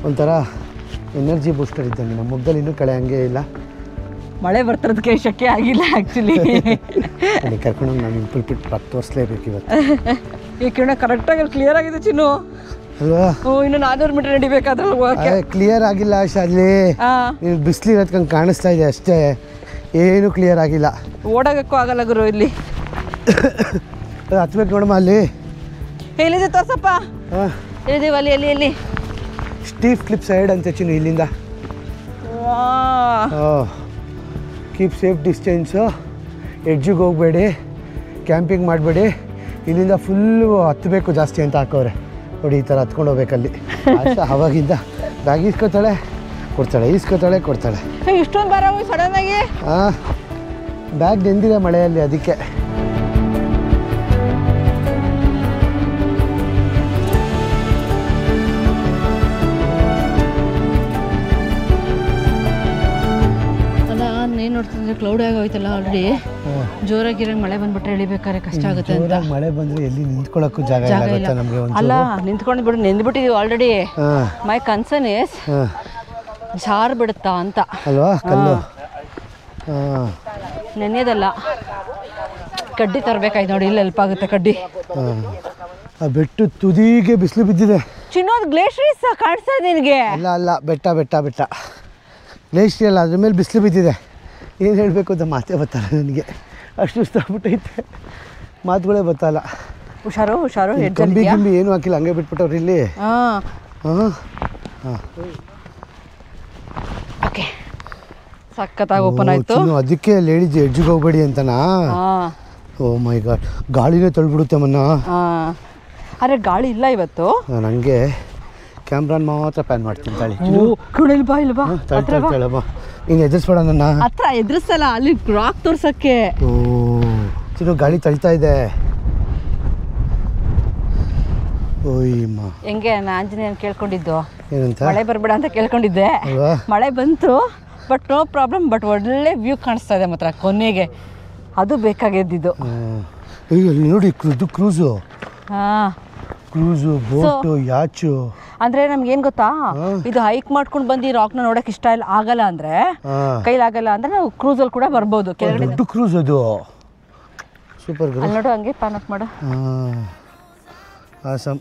ಒಂಥರ ಎನರ್ಜಿ ಬೂಸ್ಟರ್ ಇದ್ದಂಗೆ. ನಮ್ಮ ಮುಗ್ದಲ್ಲಿ ಇನ್ನೂ ಕಳೆ ಹಂಗೆ ಇಲ್ಲ. ಮಳೆ ಬರ್ತಿರೋದಕ್ಕೆ ಶಕ್ಯ ಆಗಿಲ್ಲ ಆ್ಯಕ್ಚುಲಿ. ನನಗೆ ಕರ್ಕೊಂಡೋಗಿ ನಾನು ಪುಲ್ಪಿಟ್ ಟ್ರಾಕ್ ತೋರಿಸ್ಲೇಬೇಕು ಇವತ್ತು. ಈ ಕಿರಣ ಕರೆಕ್ಟಾಗಿ ಕ್ಲಿಯರ್ ಆಗಿದೆ ಚಿನ್ನು ಅಲ್ವಾ? ಇನ್ನು 400 ಮೀಟರ್ ನಡಿಬೇಕಾದ್ರೆ ಕ್ಲಿಯರ್ ಆಗಿಲ್ಲ ಆಶಾ. ಅಲ್ಲಿ ಬಿಸಿಲಿರೋದ್ಕಂಗೆ ಕಾಣಿಸ್ತಾ ಇದೆ ಅಷ್ಟೇ, ಏನೂ ಕ್ಲಿಯರ್ ಆಗಿಲ್ಲ. ಓಡಾಗಕ್ಕೂ ಆಗಲ್ಲ ಗುರು ಇಲ್ಲಿ. ಹತ್ಬೇಕು ನೋಡಮ್ಮ ಅಲ್ಲಿ. ಎಲ್ಲಿದೆ ತೋರ್ಸಪ್ಪ. ಎಲ್ಲಿದ್ದೀವಿ ಅಲ್ಲಿ ಎಲ್ಲಿ ಎಲ್ಲಿ ಸ್ಟೀಫ್ ಕ್ಲಿಪ್ ಸೈಡ್ ಅಂತ ಚಿನ್ನು ಇಲ್ಲಿಂದ. ಕೀಪ್ ಸೇಫ್ ಡಿಸ್ಟೆನ್ಸು, ಎಡ್ಜಿಗೆ ಹೋಗಬೇಡಿ, ಕ್ಯಾಂಪಿಂಗ್ ಮಾಡಬೇಡಿ. ಇಲ್ಲಿಂದ ಫುಲ್ಲು ಹತ್ತಬೇಕು ಜಾಸ್ತಿ ಅಂತ ಹಾಕೋರೆ ನೋಡಿ. ಈ ಥರ ಹತ್ಕೊಂಡು ಹೋಗ್ಬೇಕಲ್ಲಿ. ಅಷ್ಟೇ ಅವಾಗಿಂದ ಬ್ಯಾಗ್ ಈಸ್ಕೊತಾಳೆ ಕೊಡ್ತಾಳೆ, ಈಸ್ಕೊತಾಳೆ ಕೊಡ್ತಾಳೆ. ಇಷ್ಟೊಂದು ಬರೋ ಸಡನ್ನಾಗಿ. ಬ್ಯಾಗ್ ನೆಂದಿದೆ ಮಳೆಯಲ್ಲಿ, ಅದಕ್ಕೆ. ಏನು ನೋಡ್ತಿದ್ರೆ ಕ್ಲೌಡ್ ಆಗೋಯ್ತಲ್ಲ ಆಲ್ರೆಡಿ. ಜೋರಾಗಿರಂಗೆ ಮಳೆ ಬಂದ್ಬಿಟ್ರೆ ಇಳಿಬೇಕಾದ್ರೆ ಕಷ್ಟ ಆಗುತ್ತೆ ಅಂತ. ಮಳೆ ಬಂದರೆ ಎಲ್ಲಿ ನಿಂತ್ಕೊಳ್ಳೋಕ್ಕೂ ಜಾಗ ಇಲ್ಲ ನಮಗೆ. ಅಲ್ಲ ನಿಂತ್ಕೊಂಡು ಬಿಡು, ನೆಂದ್ಬಿಟ್ಟಿದ್ದೀವಿ ಆಲ್ರೆಡಿ. ಮೈ ಕನ್ಸರ್ನ್ ಇಸ್ ಜಾರ್ ಬಿಡುತ್ತಾ ಅಂತ ಅಲ್ವಾ. ಕಲ್ಲು ನೆನೆಯೋದಲ್ಲ, ಕಡ್ಡಿ ತರಬೇಕಾಯ್ತು ನೋಡಿ. ಇಲ್ಲಿ ಹೆಲ್ಪ್ ಆಗುತ್ತೆ ಕಡ್ಡಿ. ಆ ಬೆಟ್ಟು ತುದಿಗೆ ಬಿಸಿಲು ಬಿದ್ದಿದೆ. ಚಿನ್ನೋದು ಗ್ಲೇಷಿಯರ್ಸ್ ಕಾಣಿಸ್ತಾ ಇದೆ ನಿನಗೆ? ಅಲ್ಲ ಅಲ್ಲ, ಬೆಟ್ಟ ಬೆಟ್ಟ ಬೆಟ್ಟ ಗ್ಲೇಷಿಯರ್ ಅಲ್ಲ, ಅದ್ರ ಮೇಲೆ ಬಿಸಿಲು ಬಿದ್ದಿದೆ. ಏನು ಹೇಳಬೇಕು ಅಂತ ಮಾತೇ ಬರ್ತಲ್ಲ ನನಗೆ. ಅಷ್ಟು ಇಷ್ಟಾಗ್ಬಿಟ್ಟೈತೆ, ಮಾತುಗಳೇ ಬರ್ತಲ್ಲ. ಹುಷಾರು ಹುಷಾರು. ಕಂಬಿ ಗಿಂಬಿ ಏನು ಹಾಕಿಲ್ಲ, ಹಂಗೆ ಬಿಟ್ಬಿಟ್ಟವ್ರು ಇಲ್ಲಿ. ಓಕೆ, ಸಖತ್ತಾಗಿ ಓಪನ್ ಆಯಿತು. ಅದಕ್ಕೆ ಅಲ್ಲಿ ಹೇಳಿದ್ದೆ ಎಡ್ಜಿಗೆ ಹೋಗ್ಬೇಡಿ ಅಂತನಾ? ಓ ಮೈ ಗಾಡ್, ಗಾಳಿನೇ ತಳ್ಬಿಡುತ್ತೆ ಮನ್ನ. ಅರೆ ಗಾಳಿ ಇಲ್ಲ ಇವತ್ತು. ನನಗೆ ಕ್ಯಾಮ್ರಾನ್ ಮಾತ್ರ ಪ್ಯಾನ್ ಮಾಡ್ತೀನಿ. ತಾಳಿ ಇಲ್ಬಾ ಇಲ್ಬಾ ತಳ್ತೇಳಮ್ಮ, ಹಿಂಗೆ ಎದುರಿಸ್ಬೇಡ ನನ್ನ ಹತ್ರ. ಎದುರಿಸಲ್ಲ, ಅಲ್ಲಿ ರಾಕ್ ತೋರ್ಸಕ್ಕೆ. ಓ ಚಿನ್ನು, ಗಾಳಿ ತಳ್ತಾ ಇದೆ. ಓಯ್ಯಮ್ಮ, ಹೆಂಗೆ ಆಂಜನೇಯನ್ ಕೇಳ್ಕೊಂಡಿದ್ದು ಏನಂತ? ಮಳೆ ಬರಬೇಡ ಅಂತ ಕೇಳ್ಕೊಂಡಿದ್ದೆ. ಮಳೆ ಬಂತು, ಬಟ್ ನೋ ಪ್ರಾಬ್ಲಮ್. ಬಟ್ ಒಳ್ಳೆ ವ್ಯೂ ಕಾಣಿಸ್ತಾ ಇದೆ ಮಾತ್ರ ಕೊನೆಗೆ. ಅದು ಬೇಕಾಗಿದ್ದಿದ್ದು. ನೋಡಿ ಕ್ರೂಸು, ಕ್ರೂಸು, ಬೋಟು, ಯಾಚು. ಅಂದ್ರೆ ನಮ್ಗೆ ಏನ್ ಗೊತ್ತಾ, ಇದು ಹೈಕ್ ಮಾಡ್ಕೊಂಡು ಬಂದು ರಾಕ್ನ ನೋಡಕ್ ಇಷ್ಟ ಇಲ್ಲ ಆಗಲ್ಲ ಅಂದ್ರೆ, ಕೈಲಾಗಲ್ಲ ಅಂದ್ರೆ ನಾವು ಕ್ರೂಸಲ್ಲಿ ಕೂಡ ಬರ್ಬೋದು. ದೊಡ್ಡ ಕ್ರೂಸ್ ಅದು. ಸೂಪರ್. ಅಲ್ಲಿ ನೋಡು, ಹಂಗೆ ಪಾನ್ ಅಪ್ ಮಾಡು. ಆಸಮ್.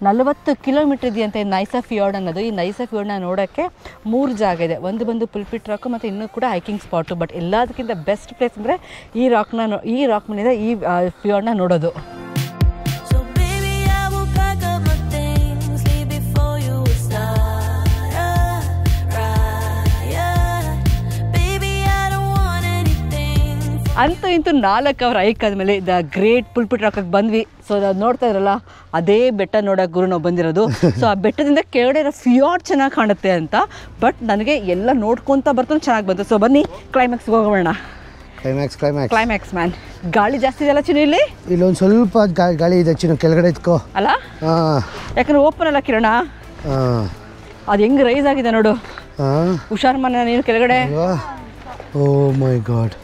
40 ಕಿಲೋಮೀಟರ್ ಇದೆಯಂತೆ ನೈಸಾ ಫಿಯೋರ್ಡ್ ಅನ್ನೋದು. ಈ ನೈಸಾ ಫಿಯೋರ್ಡ್ನ ನೋಡೋಕ್ಕೆ 3 ಜಾಗ ಇದೆ. ಒಂದು ಬಂದು ಪುಲ್ಪಿಟ್ ರಾಕು, ಮತ್ತು ಇನ್ನೂ ಕೂಡ ಹೈಕಿಂಗ್ ಸ್ಪಾಟು. ಬಟ್ ಎಲ್ಲದಕ್ಕಿಂತ ಬೆಸ್ಟ್ ಪ್ಲೇಸ್ ಅಂದರೆ ಈ ರಾಕ್ ಮನೆಯಿಂದ ಈ ಫಿಯೋರ್ಡ್ನ ನೋಡೋದು. ಅಂತೂ ಇಂತೂ 4 ಅವರ್ ಹೈಕ್ ಆದಮೇಲೆ ದ ಗ್ರೇಟ್ ಪುಲ್ಪಿಟ್ ರಾಕಕ್ಕೆ ಬಂದ್ವಿ. ಸೊ ಅದು ನೋಡ್ತಾ ಇದ್ರಲ್ಲ, ಅದೇ ಬೆಟ್ಟ ನೋಡೋಕೆ ಗುರು ನಾವು ಬಂದಿರೋದು. ಸೊ ಆ ಬೆಟ್ಟದಿಂದ ಕೆಳಗಡೆ ಇರೋ ಫಿಯಾರ್ಡ್ ಚೆನ್ನಾಗಿ ಕಾಣುತ್ತೆ ಅಂತ. ಬಟ್ ನನಗೆ ಎಲ್ಲ ನೋಡ್ಕೊತ ಬರ್ತಾನೆ ಚೆನ್ನಾಗಿ ಬಂತು. ಸೊ ಬನ್ನಿ ಕ್ಲೈಮ್ಯಾಕ್ಸ್ಗೆ ಹೋಗೋಣ. Climax man. ಗಾಳಿ ಜಾಸ್ತಿ ಇದೆಯಲ್ಲ ಚಿನ್ನು ಇಲ್ಲಿ? ಇಲ್ಲೊಂದು ಸ್ವಲ್ಪ ಗಾಳಿ ಇದೆ ಚಿನ್ನು, ಕೆಳಗಡೆ ಇದ್ಕೋ ಅಲ್ಲ, ಯಾಕಂದ್ರೆ ಓಪನ್ ಅಲ್ಲ ಕಿರಣ. ಅದು ಹೆಂಗೆ ರೈಸ್ ಆಗಿದೆ ನೋಡು. ಹುಷಾರ್ ಮನೆ ನೀನು ಕೆಳಗಡೆ. ಓ ಮೈ ಗಾಡ್.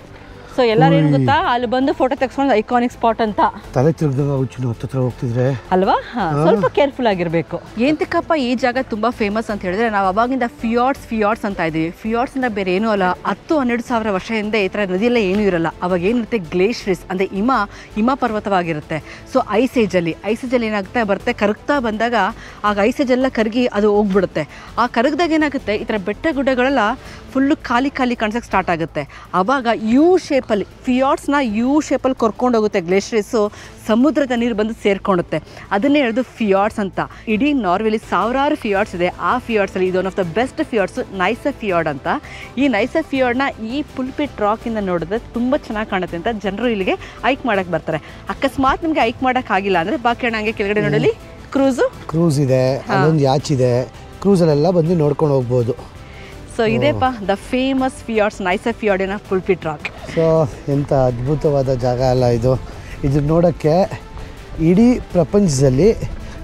ಸೊ ಎಲ್ಲರೂ ಏನು ಗೊತ್ತಾ, ಅಲ್ಲಿ ಬಂದು ಫೋಟೋ ತೆಗೆಸ್ಕೊಂಡು ಐಕಾನಿಕ್ ಸ್ಪಾಟ್ ಅಂತ. ತಲೆ ತಿರುಗ್ದಂಗ ಹುಚ್ಚು ಹತ್ರ ಹೋಗ್ತಿದ್ರೆ ಅಲ್ವಾ? ಸ್ವಲ್ಪ ಕೇರ್ಫುಲ್ ಆಗಿರಬೇಕು. ಏಂತಕ್ಕಪ್ಪ ಈ ಜಾಗ ತುಂಬ ಫೇಮಸ್ ಅಂತ ಹೇಳಿದ್ರೆ, ನಾವು ಅವಾಗಿಂದ ಫಿಯಾರ್ಡ್ಸ್ ಅಂತ ಇದ್ದೀವಿ. ಫಿಯಾರ್ಡ್ಸ್ ಅಂದ್ರೆ ಬೇರೆ ಏನೂ ಅಲ್ಲ, 10-12 ಸಾವಿರ ವರ್ಷ ಹಿಂದೆ ಈ ಥರ ನದಿಯೆಲ್ಲ ಏನೂ ಇರಲ್ಲ. ಅವಾಗ ಏನಿರುತ್ತೆ, ಗ್ಲೇಷಿಯರ್ಸ್ ಅಂದರೆ ಹಿಮ ಪರ್ವತವಾಗಿರುತ್ತೆ. ಸೊ ಐಸೇಜಲ್ಲಿ ಏನಾಗುತ್ತೆ, ಬರುತ್ತೆ ಕರಗ್ತಾ ಬಂದಾಗ ಆಗ ಐಸೇಜ್ ಎಲ್ಲ ಕರಗಿ ಅದು ಹೋಗ್ಬಿಡುತ್ತೆ. ಆ ಕರಗ್ದಾಗ ಏನಾಗುತ್ತೆ, ಈ ಥರ ಬೆಟ್ಟ ಗುಡ್ಡಗಳೆಲ್ಲ ಫುಲ್ಲು ಖಾಲಿ ಕಾಣಿಸೋಕ್ಕೆ ಸ್ಟಾರ್ಟ್ ಆಗುತ್ತೆ. ಆವಾಗ ಯು ಶೇಪಲ್ಲಿ ಫಿಯಾರ್ಡ್ಸ್ನ ಯು ಶೇಪಲ್ಲಿ ಕರ್ಕೊಂಡು ಹೋಗುತ್ತೆ ಗ್ಲೇಷಿಯರ್ಸು. ಸಮುದ್ರದ ನೀರು ಬಂದು ಸೇರ್ಕೊಳ್ಳುತ್ತೆ. ಅದನ್ನೇ ಹೇಳೋದು ಫಿಯಾರ್ಡ್ಸ್ ಅಂತ. ಇಡೀ ನಾರ್ವೆಲಿ ಸಾವಿರಾರು ಫಿಯಾರ್ಡ್ಸ್ ಇದೆ. ಆ ಫಿಯಾರ್ಡ್ಸಲ್ಲಿ ಇದು ಒನ್ ಆಫ್ ದ ಬೆಸ್ಟ್ ಫಿಯಾರ್ಡ್ಸು ನೈಸಾ ಫಿಯಾರ್ಡ್ ಅಂತ. ಈ ನೈಸಾ ಫಿಯಾರ್ಡ್ನ ಈ ಪುಲ್ಪಿಟ್ ರಾಕಿಂದ ನೋಡಿದ್ರೆ ತುಂಬ ಚೆನ್ನಾಗಿ ಕಾಣುತ್ತೆ ಅಂತ ಜನರು ಇಲ್ಲಿಗೆ ಹೈಕ್ ಮಾಡೋಕ್ಕೆ ಬರ್ತಾರೆ. ಅಕಸ್ಮಾತ್ ನಿಮಗೆ ಹೈಕ್ ಮಾಡೋಕ್ಕಾಗಿಲ್ಲ ಅಂದರೆ ಬಾಕಿ ಹಂಗೆ ಕೆಳಗಡೆ ನೋಡಲಿ ಕ್ರೂಸ್ ಇದೆ, ಅಲ್ಲೊಂದು ಯಾಚ್ ಇದೆ. ಕ್ರೂಸಲ್ಲೆಲ್ಲ ಬಂದು ನೋಡ್ಕೊಂಡು ಹೋಗ್ಬೋದು. ಸೊ ಇದೇಪ್ಪ ದ ಫೇಮಸ್ ಫಿಯಾರ್ಡ್ಸ್, ನೈಸಾ ಫಿಯಾರ್ಡಿನ ಪುಲ್ಪಿಟ್ ರಾಕ್. ಸೊ ಎಂಥ ಅದ್ಭುತವಾದ ಜಾಗ ಅಲ್ಲ ಇದು. ಇದು ನೋಡೋಕ್ಕೆ ಇಡೀ ಪ್ರಪಂಚದಲ್ಲಿ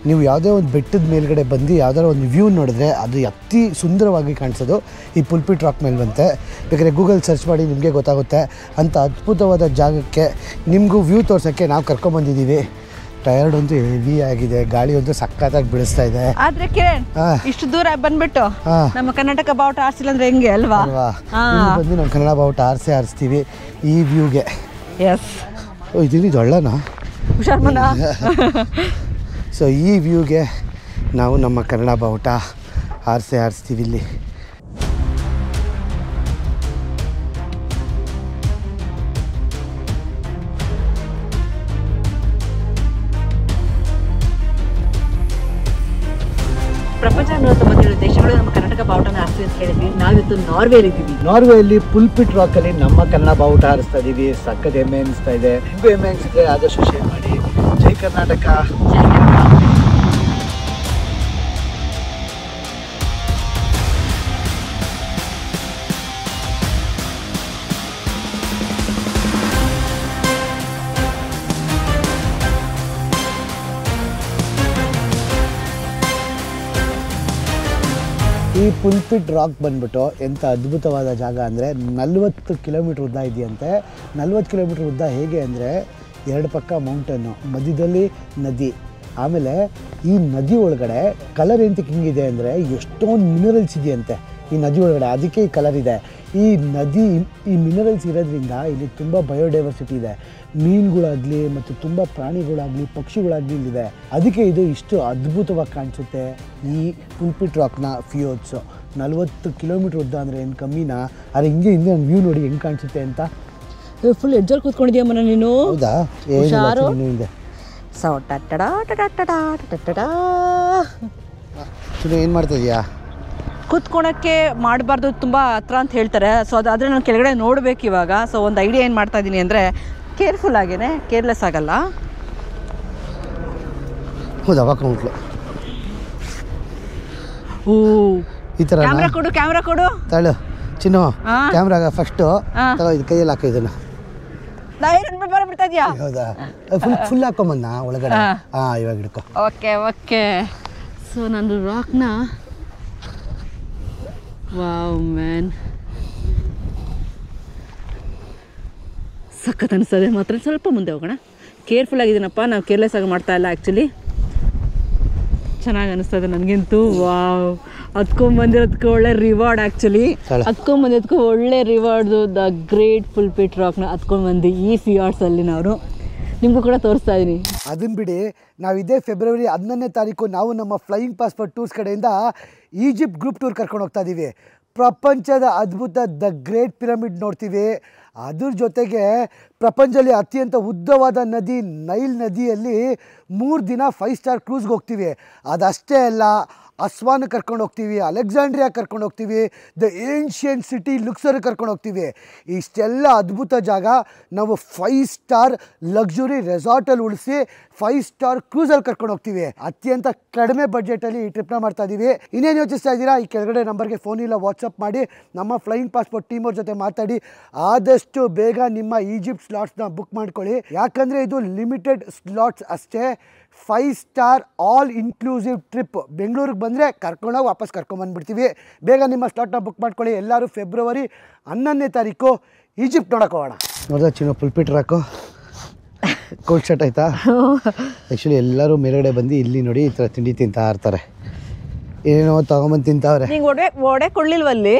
ನೀವು ಯಾವುದೇ ಒಂದು ಬೆಟ್ಟದ ಮೇಲ್ಗಡೆ ಬಂದು ಯಾವುದಾದ್ರು ಒಂದು ವ್ಯೂ ನೋಡಿದ್ರೆ ಅದು ಅತಿ ಸುಂದರವಾಗಿ ಕಾಣಿಸೋದು ಈ ಪುಲ್ಪಿಟ್ ರಾಕ್ ಮೇಲೆ ಬಂತೆ. ಬೇಕಾದ್ರೆ ಗೂಗಲ್ ಸರ್ಚ್ ಮಾಡಿ ನಿಮಗೆ ಗೊತ್ತಾಗುತ್ತೆ. ಅಂಥ ಅದ್ಭುತವಾದ ಜಾಗಕ್ಕೆ ನಿಮಗೂ ವ್ಯೂ ತೋರ್ಸೋಕ್ಕೆ ನಾವು ಕರ್ಕೊಂಬಂದಿದ್ದೀವಿ. ಟಯರ್ಡ್ ಅಂತೂ ಹೆವಿ ಆಗಿದೆ, ಗಾಳಿ ಅಂತೂ ಸಖತ್ತಾಗಿ ಬೀಳಿಸ್ತಾ ಇದೆ. ಆದ್ರೆ ಕಿರಣ್, ಇಷ್ಟು ದೂರ ಬಂದ್ಬಿಟ್ಟು ನಮ್ಮ ಕರ್ನಾಟಕ ಬಾವುಟ ಆರಿಸಿಲ್ಲ ಅಂದ್ರೆ ಹೆಂಗೆ ಅಲ್ವಾ? ಬಂದು ನಮ್ಮ ಕನ್ನಡ ಬಾವುಟ ಆರಿಸ್ತೀವಿ ಈ ವ್ಯೂಗೆ. ಎಸ್, ಇದು ಒಳ್ಳೇನಾ? ಹುಷಾರ್ಮನ. ಸೊ ಈ ವ್ಯೂಗೆ ನಾವು ನಮ್ಮ ಕನ್ನಡ ಬಾವುಟ ಆರಿಸ್ತೀವಿ ಇಲ್ಲಿ. ಪ್ರಪಂಚ 197 ದೇಶಗಳು ನಮ್ಮ ಕರ್ನಾಟಕ ಬಾವುಟನ ಹಾರಿಸಿ ಅಂತ ಹೇಳಿದ್ವಿ. ನಾವಿತ್ತು ನಾರ್ವೆಲಿದ್ದೀವಿ. ನಾರ್ವೆಯಲ್ಲಿ ಪುಲ್ಪಿಟ್ ರಾಕಲ್ಲಿ ನಮ್ಮ ಕನ್ನಡ ಬಾವುಟ ಹಾರಿಸ್ತಾ ಇದ್ದೀವಿ. ಸಕ್ಕತ್ ಹೆಮ್ಮೆ ಅನಿಸ್ತಾ ಇದೆ. ನಿಮಗೂ ಹೆಮ್ಮೆ ಅನಿಸಿದ್ರೆ ಆದಷ್ಟು ಶೇರ್ ಮಾಡಿ. ಜೈ ಕರ್ನಾಟಕ. ಈ ಪುಲ್ಪಿಟ್ ರಾಕ್ ಬಂದ್ಬಿಟ್ಟು ಎಂಥ ಅದ್ಭುತವಾದ ಜಾಗ ಅಂದರೆ 40 ಕಿಲೋಮೀಟ್ರ್ ಉದ್ದ ಇದೆಯಂತೆ. 40 ಕಿಲೋಮೀಟ್ರ್ ಉದ್ದ ಹೇಗೆ ಅಂದರೆ, ಎರಡು ಪಕ್ಕ ಮೌಂಟನ್ನು, ಮಧ್ಯದಲ್ಲಿ ನದಿ. ಆಮೇಲೆ ಈ ನದಿ ಒಳಗಡೆ ಕಲರ್ ಎಂತಕ್ಕೆ ಹಿಂಗಿದೆ ಅಂದರೆ, ಎಷ್ಟೊಂದು ಮಿನರಲ್ಸ್ ಇದೆಯಂತೆ ಈ ನದಿ ಒಳಗಡೆ, ಅದಕ್ಕೆ ಈ ಕಲರ್ ಇದೆ. ಈ ನದಿ ಈ ಮಿನರಲ್ಸ್ ಇರೋದ್ರಿಂದ ಇಲ್ಲಿ ತುಂಬ ಬಯೋಡೈವರ್ಸಿಟಿ ಇದೆ. ಮೀನುಗಳಾಗಲಿ ಮತ್ತು ತುಂಬ ಪ್ರಾಣಿಗಳಾಗಲಿ ಪಕ್ಷಿಗಳಾಗಲಿ ಇಲ್ಲಿದೆ. ಅದಕ್ಕೆ ಇದು ಇಷ್ಟು ಅದ್ಭುತವಾಗಿ ಕಾಣಿಸುತ್ತೆ. ಈ ಪುಲ್ಪಿಟ್ ರಾಕ್ನ ಫಿಯೋರ್ಡ್ಸು 40 ಕಿಲೋಮೀಟ್ರ್ ಉದ್ದ ಅಂದರೆ ಏನು ಕಮ್ಮಿನಾ? ಆದರೆ ಹಿಂಗೆ ಹಿಂದೆ ಒಂದು ವ್ಯೂ ನೋಡಿ ಹೆಂಗೆ ಕಾಣಿಸುತ್ತೆ ಅಂತ. ಫುಲ್ ಎಡ್ಜಲ್ಲಿ ಕೂತ್ಕೊಂಡಿದ್ಯಮ್ಮ ನೀನು? ಹೌದಾ? ಹಿಂದೆ ಏನು ಮಾಡ್ತಾ ಇದೀಯಾ? ಕೂತ್ಕೊಳಕ್ಕೆ ಮಾಡಬಾರ್ದು, ತುಂಬ ಹತ್ರ ಅಂತ ಹೇಳ್ತಾರೆ. ಸೊ ಅದಾದರೆ ನಾನು ಕೆಳಗಡೆ ನೋಡಬೇಕು ಇವಾಗ. ಸೊ ಒಂದು ಐಡಿಯಾ ಏನು ಮಾಡ್ತಾ ಇದ್ದೀನಿ ಅಂದರೆ, ಕೇರ್ಫುಲ್ ಆಗೇನೆ, ಕೇರ್ಲೆಸ್ ಆಗಲ್ಲ. ಹೌದು, ಅವಾಗ ಉಂಟ್ಲು ಓ ಈ ಥರ. ಕ್ಯಾಮ್ರಾ ಕೊಡು ತಾಳು ಚಿನ್ನು. ಕ್ಯಾಮ್ರಾಗ ಫಸ್ಟು ಇದು ಕೈಯಲ್ಲಿ ಹಾಕೋ ಇದನ್ನು. ಬಿಡ್ತಾ ಇದೆಯಾ? ಹೌದಾ? ಫುಲ್ ಹಾಕೊಂಬಂದ ಒಳಗಡೆ. ಇವಾಗ ಹಿಡ್ಕೊ. ಓಕೆ. ಸೊ ನಾನು ರಾಕ್ನ, ವಾವ್ ಮ್ಯಾನ್, ಸಖತ್ ಅನಿಸ್ತದೆ ಮಾತ್ರ. ಸ್ವಲ್ಪ ಮುಂದೆ ಹೋಗೋಣ. ಕೇರ್ಫುಲ್ ಆಗಿದ್ದೀನಪ್ಪ, ನಾವು ಕೇರ್ಲೆಸ್ ಆಗಿ ಮಾಡ್ತಾ ಇಲ್ಲ. ಆ್ಯಕ್ಚುಲಿ ಚೆನ್ನಾಗಿ ಅನಿಸ್ತದೆ ನನಗಂತೂ. ವಾವ್, ಹತ್ಕೊಂಡ್ಬಂದಿರೋದಕ್ಕೆ ಒಳ್ಳೆ ರಿವಾರ್ಡ್. ಆ್ಯಕ್ಚುಲಿ ಹತ್ಕೊಂಡ್ಬಂದಿದ್ದಕ್ಕೂ ಒಳ್ಳೆ ರಿವಾರ್ಡ್ದು. ದ ಗ್ರೇಟ್ ಪುಲ್ಪಿಟ್ ರಾಕ್ನ ಹತ್ಕೊಂಡ್ಬಂದು ಈ ಫಿಯಾರ್ಡ್ಸಲ್ಲಿ ನಾನು ನಿಮಗೂ ಕೂಡ ತೋರಿಸ್ತಾ ಇದ್ದೀನಿ. ಅದನ್ನು ಬಿಡಿ, ನಾವು ಇದೇ ಫೆಬ್ರವರಿ 11ನೇ ತಾರೀಕು ನಾವು ನಮ್ಮ ಫ್ಲೈಯಿಂಗ್ ಪಾಸ್ಪೋರ್ಟ್ ಟೂರ್ಸ್ ಕಡೆಯಿಂದ ಈಜಿಪ್ಟ್ ಗ್ರೂಪ್ ಟೂರ್ ಕರ್ಕೊಂಡು ಹೋಗ್ತಾ ಇದ್ದೀವಿ. ಪ್ರಪಂಚದ ಅದ್ಭುತ ದ ಗ್ರೇಟ್ ಪಿರಮಿಡ್ ನೋಡ್ತೀವಿ. ಅದ್ರ ಜೊತೆಗೆ ಪ್ರಪಂಚದಲ್ಲಿ ಅತ್ಯಂತ ಉದ್ದವಾದ ನದಿ ನೈಲ್ ನದಿಯಲ್ಲಿ 3 ದಿನ 5 ಸ್ಟಾರ್ ಕ್ರೂಸ್ಗೆ ಹೋಗ್ತೀವಿ. ಅದಷ್ಟೇ ಅಲ್ಲ, ಅಸ್ವಾನ್ ಕರ್ಕೊಂಡು ಹೋಗ್ತೀವಿ, ಅಲೆಕ್ಸಾಂಡ್ರಿಯಾ ಕರ್ಕೊಂಡು ಹೋಗ್ತೀವಿ, ದ ಏನ್ಷಿಯಂಟ್ ಸಿಟಿ ಲುಕ್ಸರ್ ಕರ್ಕೊಂಡು ಹೋಗ್ತೀವಿ. ಇಷ್ಟೆಲ್ಲ ಅದ್ಭುತ ಜಾಗ ನಾವು 5 ಸ್ಟಾರ್ ಲಕ್ಸುರಿ ರೆಸಾರ್ಟಲ್ಲಿ ಉಳಿಸಿ 5 ಸ್ಟಾರ್ ಕ್ರೂಸಲ್ಲಿ ಕರ್ಕೊಂಡು ಹೋಗ್ತೀವಿ. ಅತ್ಯಂತ ಕಡಿಮೆ ಬಡ್ಜೆಟಲ್ಲಿ ಈ ಟ್ರಿಪ್ನ ಮಾಡ್ತಾ ಇದ್ದೀವಿ. ಇನ್ನೇನು ಯೋಚಿಸ್ತಾ ಇದ್ದೀರಾ? ಈ ಕೆಳಗಡೆ ನಂಬರ್ಗೆ ಫೋನ್ ಇಲ್ಲ, ವಾಟ್ಸಪ್ ಮಾಡಿ ನಮ್ಮ ಫ್ಲೈಯಿಂಗ್ ಪಾಸ್ಪೋರ್ಟ್ ಟೀಮ್ ಅವ್ರ ಜೊತೆ ಮಾತಾಡಿ ಆದಷ್ಟು ಬೇಗ ನಿಮ್ಮ ಈಜಿಪ್ಟ್ ಸ್ಲಾಟ್ಸ್ನ ಬುಕ್ ಮಾಡ್ಕೊಳ್ಳಿ. ಯಾಕಂದರೆ ಇದು ಲಿಮಿಟೆಡ್ ಸ್ಲಾಟ್ಸ್ ಅಷ್ಟೇ. 5 ಸ್ಟಾರ್ ಆಲ್ ಇನ್ಕ್ಲೂಸಿವ್ ಟ್ರಿಪ್. ಬೆಂಗಳೂರಿಗೆ ಬಂದರೆ ಕರ್ಕೊಂಡೋಗಿ ವಾಪಸ್ ಕರ್ಕೊಂಬಂದ್ಬಿಡ್ತೀವಿ. ಬೇಗ ನಿಮ್ಮ ಸ್ಲಾಟ್ನ ಬುಕ್ ಮಾಡ್ಕೊಳ್ಳಿ. ಎಲ್ಲರೂ ಫೆಬ್ರವರಿ 11ನೇ ತಾರೀಕು ಈಜಿಪ್ಟ್ ನೋಡೋಕೆ ಹೋಗೋಣ. ನೋಡಿದ ಚಿನ್ನ ಪುಲ್ಪಿಟ್ ರಾಕು ಕೋಲ್ಡ್ ಶರ್ಟ್ ಆಯಿತಾ? ಆ್ಯಕ್ಚುಲಿ ಎಲ್ಲರೂ ಮೇಲ್ಗಡೆ ಬಂದು ಇಲ್ಲಿ ನೋಡಿ ಈ ಥರ ತಿಂಡಿ ತಿಂತಾ ಇರ್ತಾರೆ. ಏನೋ ತಗೊಂಬಂದು ತಿಂತಾವ್ರೆ. ನಿಂಗೆ ಒಡೆ ಕೊಡ್ಲಿಲ್ವಲ್ಲಿ?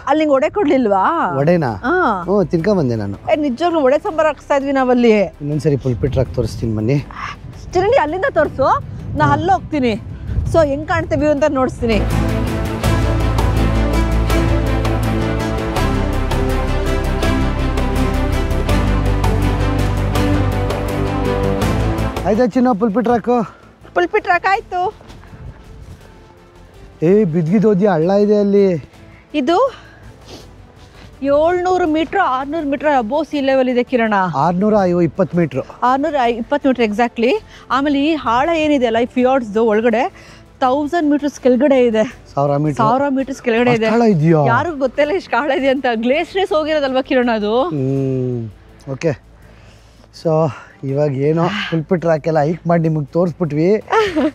ಅಲ್ಲಿ ನಿಂಗೆ ಒಡೆ ಕೊಡ್ಲಿಲ್ವಾ? ಒಡೆನಾ? ಹ್ಞೂ ತಿನ್ಕೊಂಬಂದೆ ನಾನು. ನಿಜವಾಗ್ಲೂ ಒಡೆ ಸಾಂಬಾರು ಹಾಕ್ಸ್ತಾ ಇದ್ವಿ ನಾವಲ್ಲಿ. ಇನ್ನೊಂದ್ಸರಿ ಪುಲ್ಪಿಟ್ ರಾಕ್ ತೋರಿಸ್ತೀನಿ ಬನ್ನಿ. ಚಿರಂಡಿ ಅಲ್ಲಿಂದ ತೋರಿಸು, ನಾ ಅಲ್ಲಿ ಹೋಗ್ತೀನಿ. ಸೊ ಹೆಂಗ್ ಕಾಣ್ತೀವಿ ಅಂತ ನೋಡಿಸ್ತೀನಿ. ಆಯ್ತಾ ಚಿನ್ನ ಪುಲ್ಪಿಟ್ ರಾಕು? ಪುಲ್ಪಿಟ್ ರಾಕ್ ಆಯ್ತು. ಬಿದ್ಗಿದೋದ್ಯಾ ಹಳ್ಳ ಇದೆ ಅಲ್ಲಿ. ಇದು 700 ಮೀಟ್ರ್ 600 ಮೀಟ್ರ್ ಅಬೋ ಸಿ ಲೆವೆಲ್ ಇದೆ ಕಿರಣ. 620 ಮೀಟ್ರ್ 620 ಮೀಟ್ರ್ ಎಕ್ಸಾಕ್ಟ್ಲಿ. ಆಮೇಲೆ ಈ ಹಾಳ ಏನಿದೆ ಅಲ್ಲ, ಈ ಫಿಯಾರ್ಡ್ಸ್ ಒಳಗಡೆ 1000 ಮೀಟರ್ಸ್ ಕೆಳಗಡೆ ಇದೆ. 1000 ಮೀಟರ್ಸ್ ಕೆಳಗಡೆ ಇದೆ. ಯಾರಿಗೂ ಗೊತ್ತಿಲ್ಲ ಇಷ್ಟು ಕಾಳ ಇದೆ ಅಂತ. ಗ್ಲೇಷಿಯರ್ಸ್ ಹೋಗಿರೋದಲ್ವಾ ಕಿರಣ ಅದು. ಓಕೆ, ಸೊ ಇವಾಗ ಏನೋ ಪುಲ್ಪಿಟ್ ರಾಕೆಲ್ಲ ಹೈಕ್ ಮಾಡಿ ನಿಮಗೆ ತೋರಿಸ್ಬಿಟ್ವಿ.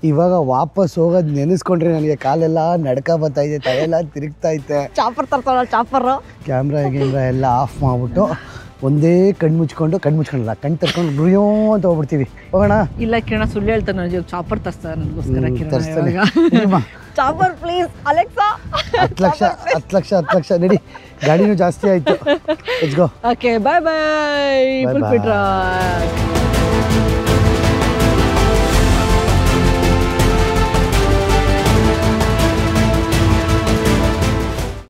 ಇವಾಗ ವಾಪಸ್ ಹೋಗೋದು ನೆನೆಸ್ಕೊಂಡ್ರೆ ನನಗೆ ಕಾಲೆಲ್ಲ ನಡ್ಕ ಬರ್ತಾ ಇದೆ, ತಲೆಲ್ಲ ತಿರುಗ್ತಾ ಐತೆ. ಚಾಪರ್ ತರ್ತಾರ, ಚಾಪರ್. ಕ್ಯಾಮ್ರಾ ಎಲ್ಲ ಆಫ್ ಮಾಡ್ಬಿಟ್ಟು ಒಂದೇ ಕಣ್ಣು ಮುಚ್ಕೊಂಡಲ್ಲ ಕಣ್ಣು ತರ್ಕೊಂಡು ಗುರಿಯೋ ಅಂತ ಹೋಗ್ಬಿಡ್ತೀವಿ. ಹೋಗೋಣ. ಇಲ್ಲ ಕಿರಣ ಸುಳ್ಳು ಹೇಳ್ತಾನೆ, ನನಗೆ ಚಾಪರ್ ತರ್ಸ್ತಾರೆ ನನಗೋಸ್ಕರ. Chopper please Alexa. 10 ಲಕ್ಷ ನಡಿ, ಗಾಡಿನೂ ಜಾಸ್ತಿ ಆಯ್ತು. Let's go. Okay, bye bye. Pulpit rock.